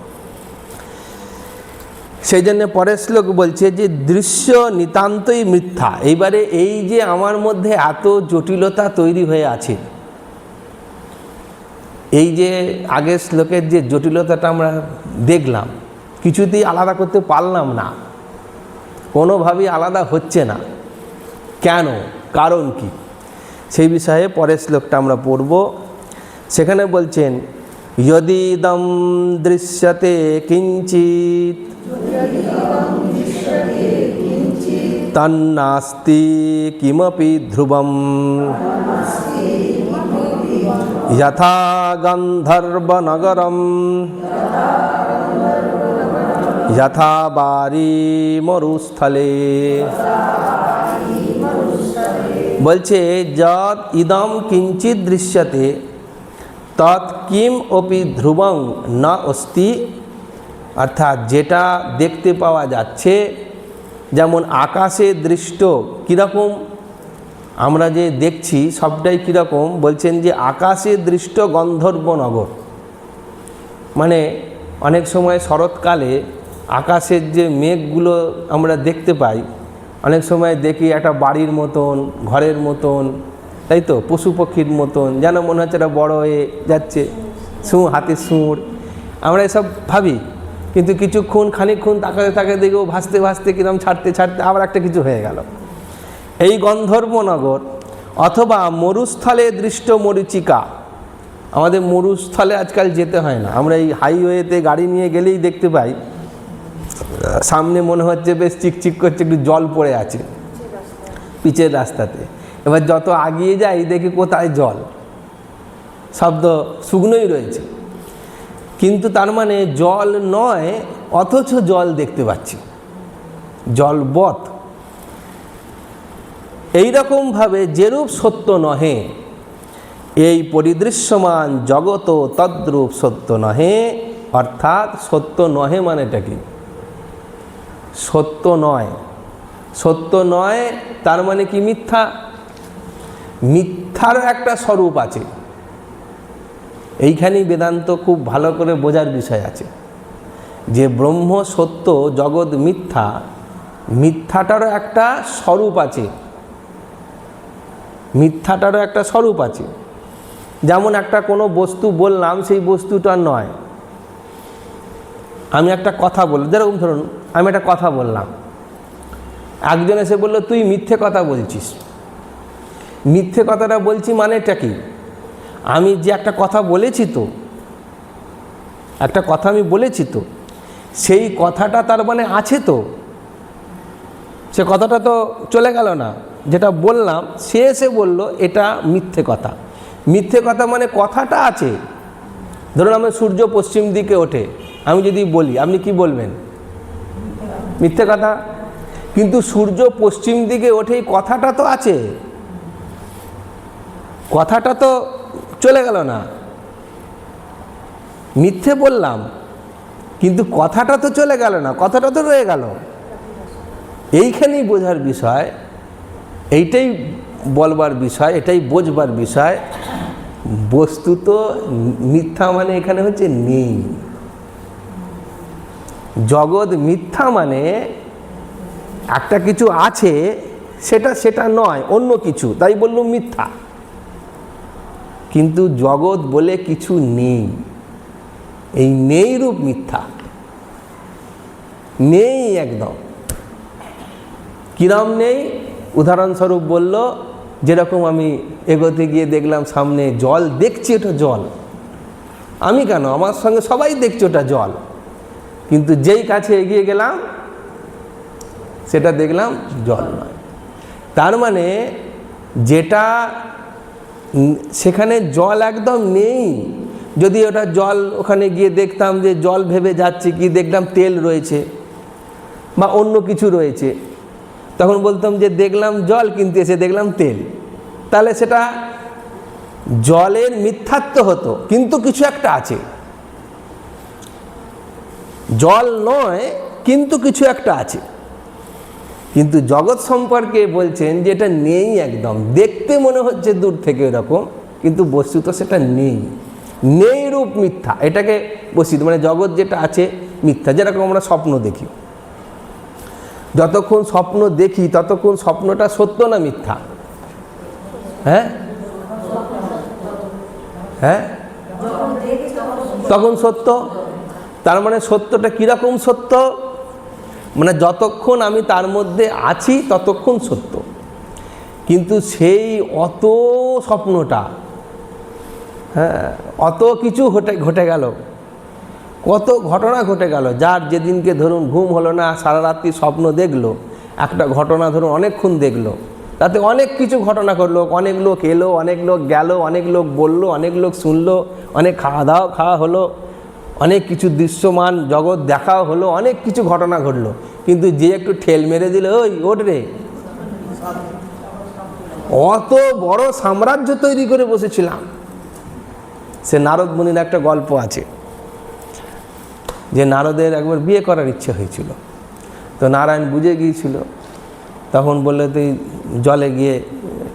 সেই জন্য পরের শ্লোক বলছে যে দৃশ্য নিতান্তই মিথ্যা। এইবারে এই যে আমার মধ্যে এত জটিলতা তৈরি হয়ে আছে, এই যে আগের শ্লোকের যে জটিলতাটা আমরা দেখলাম, কিছুতেই আলাদা করতে পারলাম না, কোনোভাবেই আলাদা হচ্ছে না। কেন? কারণ কি? সেই বিষয়ে পরের শ্লোকটা আমরা পড়ব। সেখানে বলছেন যদিদম দৃশ্যতে কিঞ্চিৎ তন্নাস্তি কিমপি ধ্রুবম যথা গন্ধর্বনগরম যথা বারি মরুস্থলে। বলছে যদ ইদম কিঞ্চিৎ দৃশ্যতে তৎ কিম অপি ধ্রুবং না অস্তি। অর্থাৎ যেটা দেখতে পাওয়া যাচ্ছে, যেমন আকাশে দৃষ্ট কীরকম, আমরা যে দেখছি সবটাই কীরকম, বলছেন যে আকাশে দৃষ্ট গন্ধর্বনগর, মানে অনেক সময় শরৎকালে আকাশের যে মেঘগুলো আমরা দেখতে পাই, অনেক সময় দেখি একটা বাড়ির মতন, ঘরের মতন, তাই তো, পশু পক্ষীর মতন, যেন মনে হচ্ছে এটা বড় হয়ে যাচ্ছে, হাতে সুঁড়, আমরা এসব ভাবি। কিন্তু কিছুক্ষণ খানিকক্ষণ তাকাতে দেখেও ভাসতে ভাসতে কিরম ছাড়তে ছাড়তে আবার একটা কিছু হয়ে গেল। এই গন্ধর্বনগর, অথবা মরুস্থলে দৃষ্ট মরীচিকা। আমাদের মরুস্থলে আজকাল যেতে হয় না, আমরা এই হাইওয়েতে গাড়ি নিয়ে গেলেই দেখতে পাই সামনে মনে হচ্ছে বেশ চিকচিক করছে, একটু জল পড়ে আছে পিচের রাস্তাতে। এবার যত আগিয়ে যাই দেখি কোথায় জল, শব্দ শুকনোই রয়েছে, কিন্তু তার মানে জল নয়, অথচ জল দেখতে পাচ্ছি, জলবৎ। এইরকমভাবে যেরূপ সত্য নহে, এই পরিদৃশ্যমান জগত তদ্রূপ সত্য নহে। অর্থাৎ সত্য নহে মানেটা কি? সত্য নয়, সত্য নয় তার মানে কি? মিথ্যা। মিথ্যারও একটা স্বরূপ আছে। এইখানেই বেদান্ত খুব ভালো করে বোঝার বিষয় আছে যে ব্রহ্ম সত্য, জগৎ মিথ্যা, মিথ্যাটারও একটা স্বরূপ আছে, মিথ্যাটারও একটা স্বরূপ আছে। যেমন একটা কোনো বস্তু বললাম, সেই বস্তুটা নয়। আমি একটা কথা বললাম, যেরকম ধরুন আমি একটা কথা বললাম, একজন এসে বলল, তুই মিথ্যে কথা বলছিস। মিথ্যে কথাটা বলছি মানেটা কি? আমি যে একটা কথা বলেছি তো, একটা কথা আমি বলেছি তো, সেই কথাটা তার মানে আছে তো, সে কথাটা তো চলে গেল না। যেটা বললাম সে এসে বলল এটা মিথ্যে কথা। মিথ্যে কথা মানে কথাটা আছে। ধরুন আমার সূর্য পশ্চিম দিকে ওঠে, আমি যদি বলি, আপনি কি বলবেন? মিথ্যে কথা। কিন্তু সূর্য পশ্চিম দিকে ওঠে এই কথাটা তো আছে, কথাটা তো চলে গেল না। মিথ্যে বললাম কিন্তু কথাটা তো চলে গেল না, কথাটা তো রয়ে গেল। এইখানেই বোঝার বিষয়, এইটাই বলবার বিষয়, এটাই বোঝবার বিষয়। বস্তুত মিথ্যা মানে এখানে হচ্ছে নেই। জগৎ মিথ্যা মানে একটা কিছু আছে, সেটা নয়, অন্য কিছু, তাই বললুম মিথ্যা। কিন্তু জগৎ বলে কিছু নেই, এই নেই রূপ মিথ্যা। নেই একদম। কিরম নেই? উদাহরণস্বরূপ বলল, যেরকম আমি এগোতে গিয়ে দেখলাম সামনে জল, দেখছি ওটা জল, আমি কেন, আমার সঙ্গে সবাই দেখছি ওটা জল, কিন্তু যেই কাছে এগিয়ে গেলাম সেটা দেখলাম জল নয়। তার মানে যেটা সেখানে জল একদম নেই। যদি ওটা জল, ওখানে গিয়ে দেখতাম যে জল ভেবে যাচ্ছে, কি দেখলাম তেল রয়েছে বা অন্য কিছু রয়েছে, তখন বলতাম যে দেখলাম জল কিন্তু এসে দেখলাম তেল। তাহলে সেটা জলের মিথ্যাত্ব হতো, কিন্তু কিছু একটা আছে। জল নয় কিন্তু কিছু একটা আছে। কিন্তু জগৎ সম্পর্কে বলছেন যে এটা নেই একদম। দেখতে মনে হচ্ছে দূর থেকে এরকম, কিন্তু বস্তুত সেটা নেই। নেই রূপ মিথ্যা, এটাকে বস্তুত মানে জগৎ যেটা আছে মিথ্যা। যেরকম আমরা স্বপ্ন দেখি, যতক্ষণ স্বপ্ন দেখি ততক্ষণ স্বপ্নটা সত্য না মিথ্যা? হ্যাঁ হ্যাঁ, তখন সত্য। তার মানে সত্যটা কীরকম সত্য? মানে যতক্ষণ আমি তার মধ্যে আছি ততক্ষণ সত্য। কিন্তু সেই অত স্বপ্নটা, হ্যাঁ, অত কিছু ঘটে গেল, কত ঘটনা ঘটে গেল। যার যেদিনকে ধরুন ঘুম হলো না, সারা রাত্রি স্বপ্ন দেখলো, একটা ঘটনা ধরুন অনেকক্ষণ দেখলো, তাতে অনেক কিছু ঘটনা ঘটলো, অনেক লোক এলো, অনেক লোক গেল, অনেক লোক বললো, অনেক লোক শুনলো, অনেক খাওয়া হলো, অনেক কিছু দৃশ্যমান জগৎ দেখাও হলো, অনেক কিছু ঘটনা ঘটলো। কিন্তু যে একটু ঠেল মেরে দিল, ওই ওঠ রে, অত বড় সাম্রাজ্য তৈরি করে বসেছিলাম। সে নারদ মুনির একটা গল্প আছে যে নারদের একবার বিয়ে করার ইচ্ছে হয়েছিল, তো নারায়ণ বুঝে গিয়েছিল। তখন বললে, তুই জলে গিয়ে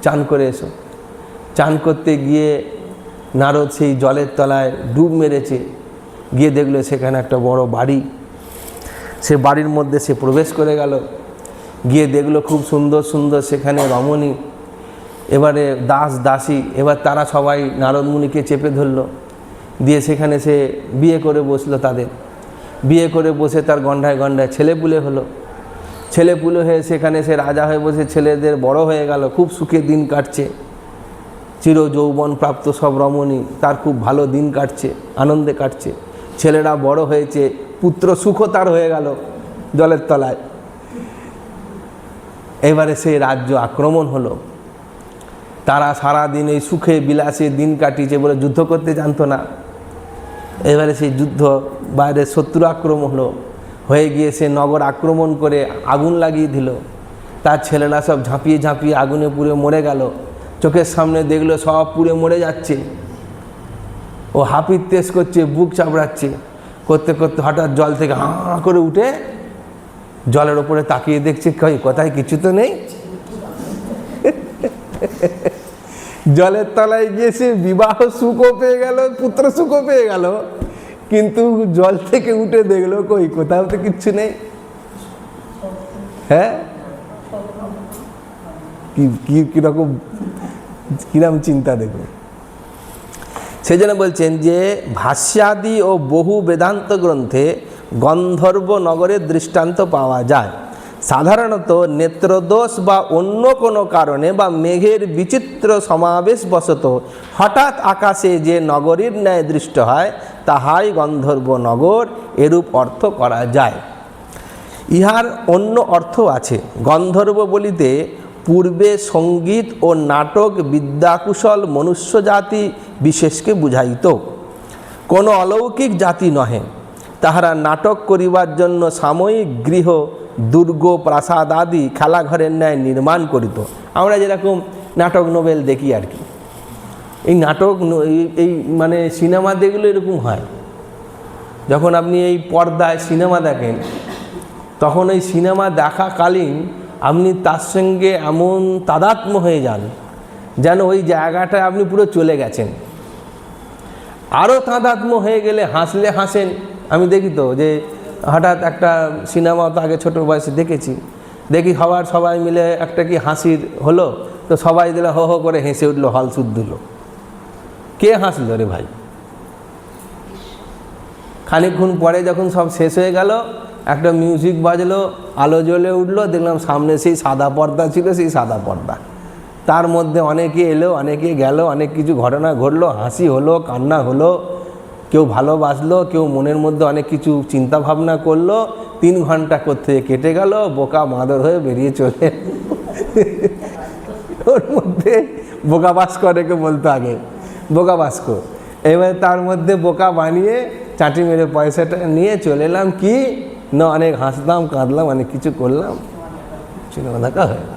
চান করে এসো। চান করতে গিয়ে নারদ সেই জলের তলায় ডুব মেরেছে, গিয়ে দেখলো সেখানে একটা বড় বাড়ি। সে বাড়ির মধ্যে সে প্রবেশ করে গেল, গিয়ে দেখলো খুব সুন্দর সুন্দর সেখানে রমণী, এবারে দাস দাসী, এবার তারা সবাই নারদ মুনিকে চেপে ধরলো, দিয়ে সেখানে সে বিয়ে করে বসলো। তাদের বিয়ে করে বসে তার গন্ডায় গন্ডায় ছেলেপুলে হলো। ছেলেপুলে হয়ে সেখানে সে রাজা হয়ে বসে, ছেলেদের বড় হয়ে গেল, খুব সুখে দিন কাটছে। চির যৌবন প্রাপ্ত সব রমণী, তার খুব ভালো দিন কাটছে, আনন্দে কাটছে। ছেলেরা বড় হয়েছে, পুত্র সুখও তার হয়ে গেল জলের তলায়। এবারে সেই রাজ্য আক্রমণ হলো। তারা সারাদিন এই সুখে বিলাসে দিন কাটিয়েছে বলে যুদ্ধ করতে জানতো না। এবারে সেই যুদ্ধ, বাইরে শত্রু আক্রমণ হলো, হয়ে গিয়ে সে নগর আক্রমণ করে আগুন লাগিয়ে দিল। তার ছেলেরা সব ঝাঁপিয়ে ঝাঁপিয়ে আগুনে পুড়ে মরে গেল। চোখের সামনে দেখলো সব পুড়ে মরে যাচ্ছে। ও হাঁপির তেজ করছে, বুক চাপড়াচ্ছে, করতে করতে হঠাৎ জল থেকে হাঁ করে উঠে জলের ওপরে তাকিয়ে দেখছে, কই কোথায় কিছু তো নেই। জলের তলায় গিয়ে সে বিবাহ সুখও পেয়ে গেল, পুত্র সুখও পেয়ে গেল, কিন্তু জল থেকে উঠে দেখলো কই কোথাও তো কিচ্ছু নেই। হ্যাঁ, কিরকম কিরম চিন্তা দেখুন। সেই জন্য বলছেন যে ভাষ্যাদি ও বহু বেদান্ত গ্রন্থে গন্ধর্ব নগরের দৃষ্টান্ত পাওয়া যায়। সাধারণত নেত্রদোষ বা অন্য কোনো কারণে বা মেঘের বিচিত্র সমাবেশবশত হঠাৎ আকাশে যে নগরীর ন্যায় দৃষ্ট হয় তাহাই গন্ধর্ব নগর, এরূপ অর্থ করা যায়। ইহার অন্য অর্থ আছে। গন্ধর্ব বলিতে পূর্বে সঙ্গীত ও নাটক বিদ্যাকুশল মনুষ্য জাতি বিশেষকে বুঝাইত, কোনো অলৌকিক জাতি নহে। তাহারা নাটক করিবার জন্য সাময়িক গৃহ, দুর্গ, প্রাসাদ আদি খেলাঘরের ন্যায় নির্মাণ করিত। আমরা যেরকম নাটক নোবেল দেখি আর কি, এই নাটক এই মানে সিনেমা দেখলে এরকম হয়। যখন আপনি এই পর্দায় সিনেমা দেখেন, তখন এই সিনেমা দেখাকালীন আপনি তার সঙ্গে এমন তাদাত্ম্য হয়ে যান যেন ওই জায়গাটায় আপনি পুরো চলে গেছেন। আরও তাদাত্ম্য হয়ে গেলে হাসলে হাসেন। আমি দেখি তো যে হঠাৎ একটা সিনেমা তো আগে ছোটো বয়সে দেখেছি, দেখি সবাই মিলে একটা কি হাসির হলো, তো সবাই দিলে হো হো করে হেসে উঠলো, হল শুদ্ধ হলো। কে হাসলো রে ভাই? খানিকক্ষণ পরে যখন সব শেষ হয়ে গেল, একটা মিউজিক বাজলো, আলো জ্বলে উঠলো, দেখলাম সামনে সেই সাদা পর্দা ছিল, সেই সাদা পর্দা, তার মধ্যে অনেকে এলো, অনেকে গেল, অনেক কিছু ঘটনা ঘটলো, হাসি হলো, কান্না হলো, কেউ ভালোবাসলো, কেউ মনের মধ্যে অনেক কিছু চিন্তা ভাবনা করলো। 3 ঘন্টা কোত্থেকে কেটে গেল, বোকা বাঁদর হয়ে বেরিয়ে চলে। ওর মধ্যে বোকা বাস্করকে বলতো আগে, বোকা বাস্কর। এবার তার মধ্যে বোকা বানিয়ে চাটি মেরে পয়সাটা নিয়ে চলে এলাম, কি না অনেক হাসলাম, কাঁদলাম, অনেক কিছু করলাম, সিনেমা দেখা হয়ে গেল।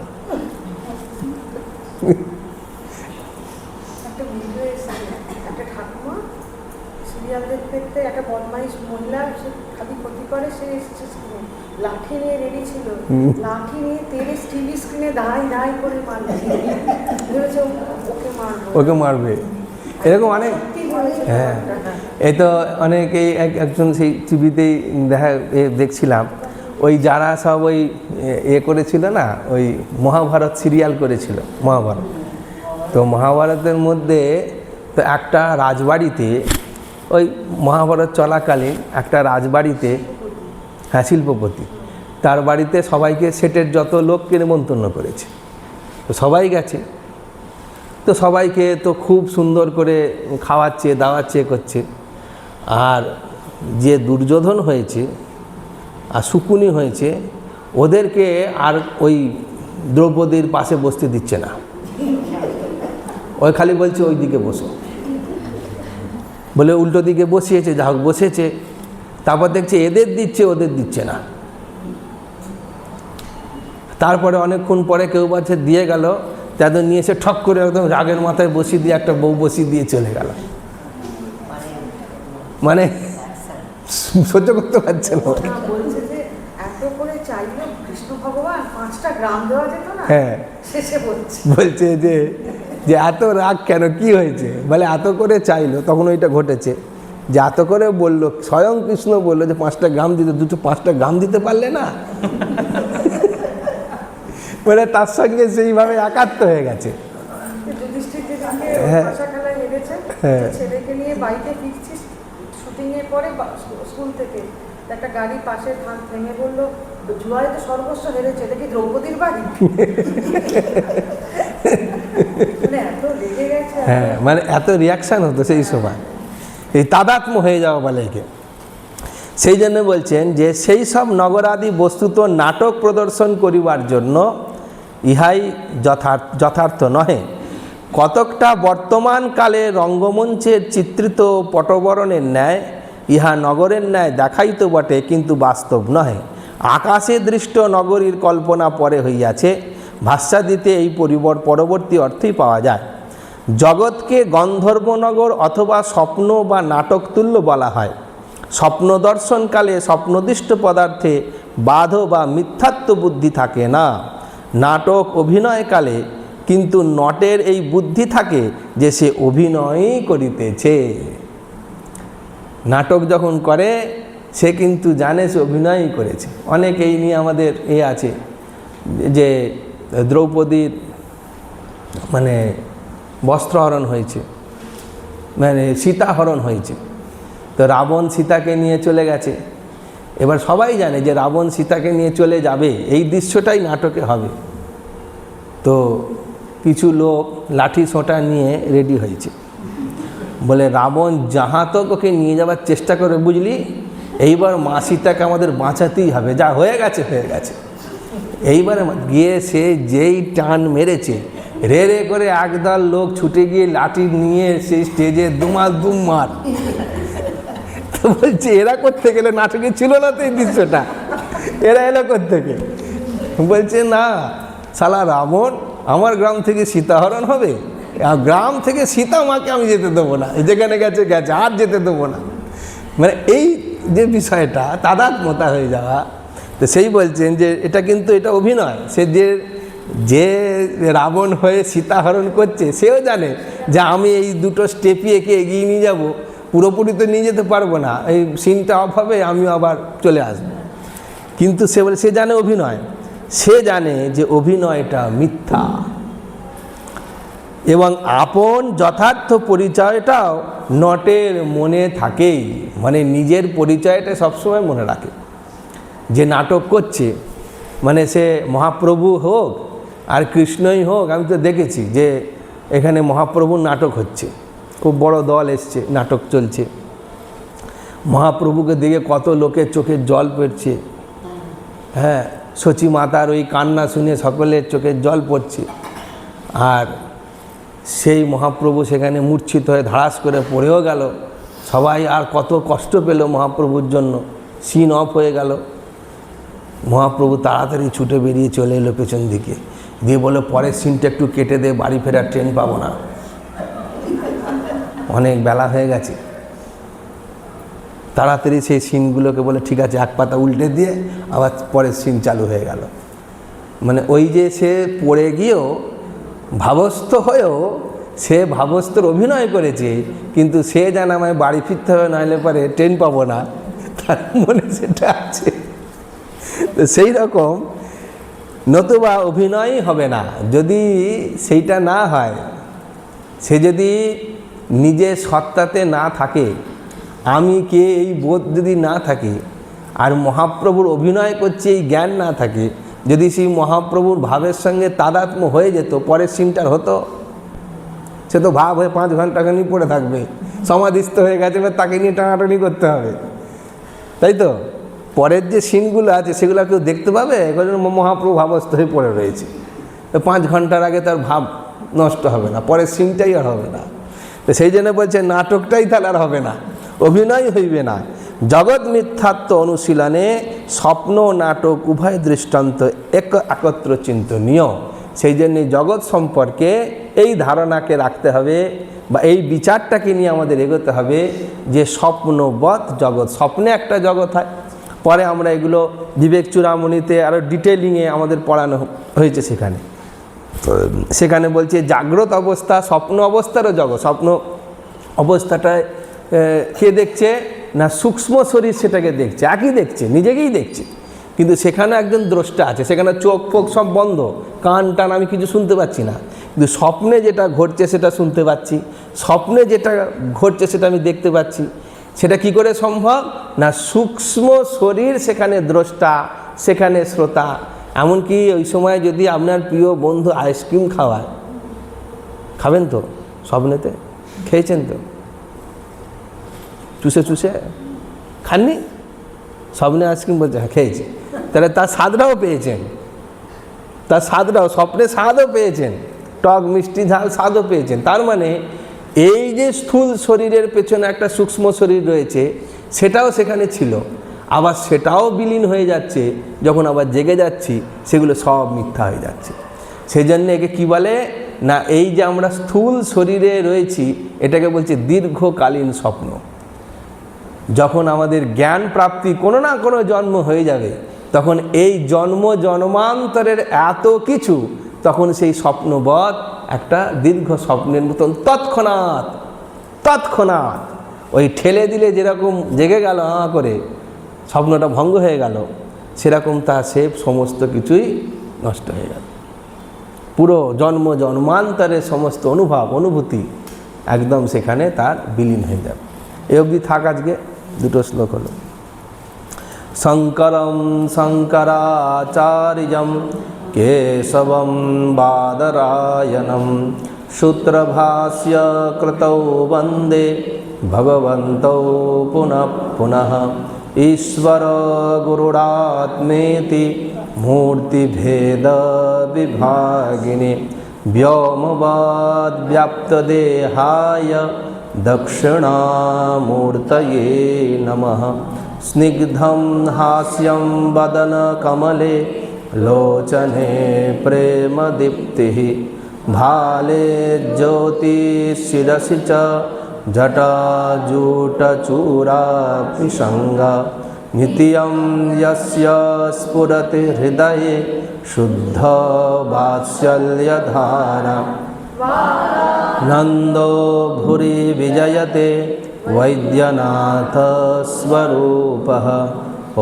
একটা বদমাইশ মহিলা, সে খালি ক্ষতি করে, সে লাঠি নিয়ে রেডি ছিল, লাঠি নিয়ে তেলে টিভি স্ক্রিনে দাঁড়াই করে মারবে, ওকে মারবে, এরকম অনেক। হ্যাঁ, এই তো অনেকেই একজন সেই টিভিতেই দেখছিলাম, ওই যারা সব ওই করেছিল না, ওই মহাভারত সিরিয়াল করেছিল, মহাভারত। তো মহাভারতের মধ্যে তো একটা রাজবাড়িতে, ওই মহাভারত চলাকালীন একটা রাজবাড়িতে, হ্যাঁ শিল্পপতি, তার বাড়িতে সবাইকে সেটের যত লোককে নিমন্ত্রণ করেছে, তো সবাই গেছে। তো সবাইকে তো খুব সুন্দর করে খাওয়াচ্ছে, দাওয়াচ্ছে, করছে। আর যে দুর্যোধন হয়েছে আর শকুনি হয়েছে, ওদেরকে আর ওই দ্রৌপদীর পাশে বসতে দিচ্ছে না। ওই খালি বলছে ওই দিকে বসো, বলে উল্টো দিকে বসিয়েছে, যা হোক বসেছে। তারপর দেখছে এদের দিচ্ছে, ওদের দিচ্ছে না। তারপরে অনেকক্ষণ পরে কেউ বলছে দিয়ে গেল, তাদের নিয়ে এসে ঠক করে একদম রাগের মাথায় বসিয়ে দিয়ে একটা বউ বসিয়ে দিয়ে চলে গেল। মানে সহ্য করতে পারছে না। বলছে যে এত করে চাইলো কৃষ্ণ ভগবান 5টা গ্রাম দেওয়া যেত না। হ্যাঁ, শেষে বলছে যে এত রাগ কেন, কি হয়েছে? বলে এত করে চাইলো, তখন ওইটা ঘটেছে যে এত করে বললো, স্বয়ং কৃষ্ণ বললো যে 5টা গ্রাম দিতে, 5টা গ্রাম দিতে পারলে না। বলে তার সঙ্গে সেইভাবে একাত্ম হয়ে গেছে। ছেলেকে নিয়ে বাড়িতে ফিরছিস শুটিংয়ের পরে স্কুল থেকে, একটা গাড়ি পাশে থেমে বললো, জুয়ারে তো সর্বস্ব হেরেছে, এটা কি দ্রৌপদীর বাড়ি? এত লেগে গেছে। হ্যাঁ, মানে এত রিয়াকশান হতো সেই সময়, এই তাদাত্ম্য হয়ে যাওয়া বলে একে। সেই জন্য বলছেন যে সেই সব নগরাদি বস্তুত নাটক প্রদর্শন করিবার জন্য ইহাই যথার্থ নহে। কতকটা বর্তমান কালে রঙ্গমঞ্চের চিত্রিত পটবরণের ন্যায় ইহা নগরের ন্যায় দেখাইতে বটে, কিন্তু বাস্তব নহে। আকাশে দৃষ্ট নগরীর কল্পনা পরে হইয়াছে, ভাষ্যাদিতে এই পরবর্তী অর্থই পাওয়া যায়। জগৎকে গন্ধর্বনগর অথবা স্বপ্ন বা নাটক তুল্য বলা হয়। স্বপ্ন দর্শনকালে স্বপ্নদিষ্ট পদার্থে বাধ বা মিথ্যাত্ব বুদ্ধি থাকে না। নাটক অভিনয়কালে কিন্তু নটের এই বুদ্ধি থাকে যে সে অভিনয়ই করিতেছে। নাটক যখন করে সে কিন্তু জানে সে অভিনয়ই করেছে। অনেক এই নিয়ে আমাদের আছে যে দ্রৌপদীর মানে বস্ত্রহরণ হয়েছে, মানে সীতাহরণ হয়েছে। তো রাবণ সীতাকে নিয়ে চলে গেছে, এবার সবাই জানে যে রাবণ সীতাকে নিয়ে চলে যাবে, এই দৃশ্যটাই নাটকে হবে। তো কিছু লোক লাঠি সোঁটা নিয়ে রেডি হয়েছে, বলে রাবণ যাহা তক ওকে নিয়ে যাওয়ার চেষ্টা করে, বুঝলি, এইবার মা সীতাকে আমাদের বাঁচাতেই হবে, যা হয়ে গেছে হয়ে গেছে। এইবারে গিয়ে সে যেই টান মেরেছে, রে রে করে একদল লোক ছুটে গিয়ে লাঠি নিয়ে সেই স্টেজে দুমাল দুম মার। তো বলছে এরা করতে গেলে নাটকে ছিল না তো এই দৃশ্যটা, এরা এলো কোত্থেকে? বলছে না, শালা রাবণ আমার গ্রাম থেকে সীতাহরণ হবে, আর গ্রাম থেকে সীতা মাকে আমি যেতে দেবো না, যেখানে গেছে গেছে, আর যেতে দেবো না। মানে এই যে বিষয়টা তাদাত্ম্যতা হয়ে যাওয়া, তো সেই বলছেন যে এটা কিন্তু এটা অভিনয়। সে যে রাবণ হয়ে সীতাহরণ করছে সেও জানে যে আমি এই দুটো স্টেপই একে এগিয়ে নিয়ে যাব, পুরোপুরি তো নিয়ে যেতে পারবো না, এই সিনটা অফ হবে, আমিও আবার চলে আসবো। কিন্তু সে বলে সে জানে অভিনয়, সে জানে যে অভিনয়টা মিথ্যা, এবং আপন যথার্থ পরিচয়টাও নটের মনে থাকেই, মানে নিজের পরিচয়টা সবসময় মনে রাখে। যে নাটক করছে, মানে সে মহাপ্রভু হোক আর কৃষ্ণই হোক, আমি তো দেখেছি যে এখানে মহাপ্রভুর নাটক হচ্ছে, খুব বড় দল এসছে, নাটক চলছে, মহাপ্রভুকে দেখে কত লোকের চোখের জল পড়ছে। হ্যাঁ, সচী মাতার ওই কান্না শুনে সকলের চোখের জল পড়ছে। আর সেই মহাপ্রভু সেখানে মূর্ছিত হয়ে ধাড়াস করে পড়েও গেল। সবাই আর কত কষ্ট পেল মহাপ্রভুর জন্য, সিন অফ হয়ে গেল। মহাপ্রভু তাড়াতাড়ি ছুটে বেরিয়ে চলে এলো পেছন দিকে, দিয়ে বলে পরের সিনটা একটু কেটে দে, বাড়ি ফেরার ট্রেন পাবো না, অনেক বেলা হয়ে গেছে। তাড়াতাড়ি সেই সিনগুলোকে বলে ঠিক আছে, এক পাতা উল্টে দিয়ে আবার পরের সিন চালু হয়ে গেল। মানে ওই যে সে পড়ে গিয়েও ভাবস্থ হয়েও সে ভাবস্থর অভিনয় করেছে, কিন্তু সে জানে আমায় বাড়ি ফিরতে হবে, নাহলে পরে ট্রেন পাবো না, তার মনে সেটা আছে। তো সেই রকম নতুবা অভিনয়ই হবে না যদি সেইটা না হয়। সে যদি নিজের সত্তাতে না থাকে, আমি কে এই বোধ যদি না থাকে, আর মহাপ্রভুর অভিনয় করছে এই জ্ঞান না থাকে, যদি সেই মহাপ্রভুর ভাবের সঙ্গে তাদাত্ম্য হয়ে যেত, পরের সিনটার হতো। সে তো ভাব হয়ে 5 ঘন্টা খানি পড়ে থাকবে, সমাধিস্থ হয়ে গেছে, এবার তাকে নিয়ে টানাটানি করতে হবে, তাই তো? পরের যে সিনগুলো আছে সেগুলো কেউ দেখতে পাবে? মহাপ্রভু ভাবস্থ হয়ে পড়ে রয়েছে, 5 ঘন্টার আগে তার ভাব নষ্ট হবে না, পরের সিনটাই আর হবে না। তো সেই জন্য বলছে নাটকটাই তাহলে আর হবে না, অভিনয় হইবে না। জগৎ মিথ্যাত্ব অনুশীলনে স্বপ্ন নাটক উভয় দৃষ্টান্ত একত্র চিন্তনীয়। সেই জন্যে জগৎ সম্পর্কে এই ধারণাকে রাখতে হবে, বা এই বিচারটাকে নিয়ে আমাদের এগোতে হবে যে স্বপ্নবৎ জগৎ, স্বপ্নে একটা জগৎ হয়। পরে আমরা এগুলো বিবেক চূড়ামণিতে আরও ডিটেলিংয়ে আমাদের পড়ানো হয়েছে। সেখানে বলছে জাগ্রত অবস্থা, স্বপ্ন অবস্থারও জগৎ। স্বপ্ন অবস্থাটায় কে দেখছে না? সূক্ষ্ম শরীর সেটাকে দেখছে, একই দেখছে, নিজেকেই দেখছে, কিন্তু সেখানে একজন দ্রষ্টা আছে, সেখানে চোখ ফোক সব বন্ধ, কান টান আমি কিছু শুনতে পাচ্ছি না, কিন্তু স্বপ্নে যেটা ঘটছে সেটা শুনতে পাচ্ছি, স্বপ্নে যেটা ঘটছে সেটা আমি দেখতে পাচ্ছি। সেটা কি করে সম্ভব? না সূক্ষ্ম শরীর সেখানে দ্রষ্টা, সেখানে শ্রোতা। এমনকি ওই সময় যদি আপনার প্রিয় বন্ধু আইসক্রিম খাওয়ায়, খাবেন তো? স্বপ্নেতে খেয়েছেন তো? চুষে চুষে খাননি? স্বপ্নে আইসক্রিম বলছে হ্যাঁ খেয়েছি, তাহলে তার স্বাদটাও পেয়েছেন, তার স্বাদটাও, স্বপ্নে স্বাদও পেয়েছেন, টক মিষ্টি ঝাল স্বাদও পেয়েছেন। তার মানে এই যে স্থূল শরীরের পেছনে একটা সূক্ষ্ম শরীর রয়েছে, সেটাও সেখানে ছিল, আবার সেটাও বিলীন হয়ে যাচ্ছে। যখন আবার জেগে যাচ্ছি, সেগুলো সব মিথ্যা হয়ে যাচ্ছে। সেই জন্য একে কী বলে না, এই যে আমরা স্থূল শরীরে রয়েছি, এটাকে বলছে দীর্ঘকালীন স্বপ্ন। যখন আমাদের জ্ঞান প্রাপ্তি কোনো না কোনো জন্ম হয়ে যাবে, তখন এই জন্ম জন্মান্তরের এত কিছু, তখন সেই স্বপ্নবৎ একটা দীর্ঘ স্বপ্নের মতন তৎক্ষণাৎ ওই ঠেলে দিলে যেরকম জেগে গেল করে স্বপ্নটা ভঙ্গ হয়ে গেল, সেরকম তার সে সমস্ত কিছুই নষ্ট হয়ে গেল। পুরো জন্ম জন্মান্তরের সমস্ত অনুভূতি একদম সেখানে তার বিলীন হয়ে যাবে। এই অবধি থাক, আজকে 2 শ্লোক হলো। शङ्करं शङ्कराचार्यं केशवं बादरायणं सूत्रभाष्यकृतौ वन्दे भगवन्तौ पुनः पुनः। ईश्वर गुरुरात्मेति मूर्तिभेदविभागिने व्योमवद्व्याप्तदेहाय दक्षिणामूर्तये नमः। स्निग्धं हास्यं वदनकमले लोचने प्रेमदीप्तिः भाले ज्योतिशिरसि च जटाजूटचूडापिसङ्गा नित्यं यस्य स्फुरति हृदये शुद्धवात्सल्यधारा नन्दो भुरि विजयते वैद्यनाथस्वरूपः। ॐ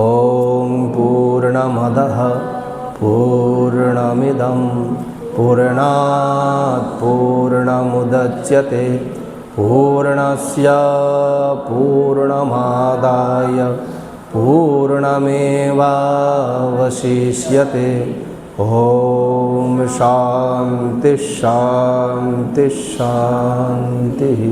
पूर्णमदः पूर्णमिदं पूर्णात् पूर्णमुदच्यते पूर्णस्य पूर्णमादाय पूर्णमेवावशिष्यते। ॐ शान्ति शान्ति शान्तिः।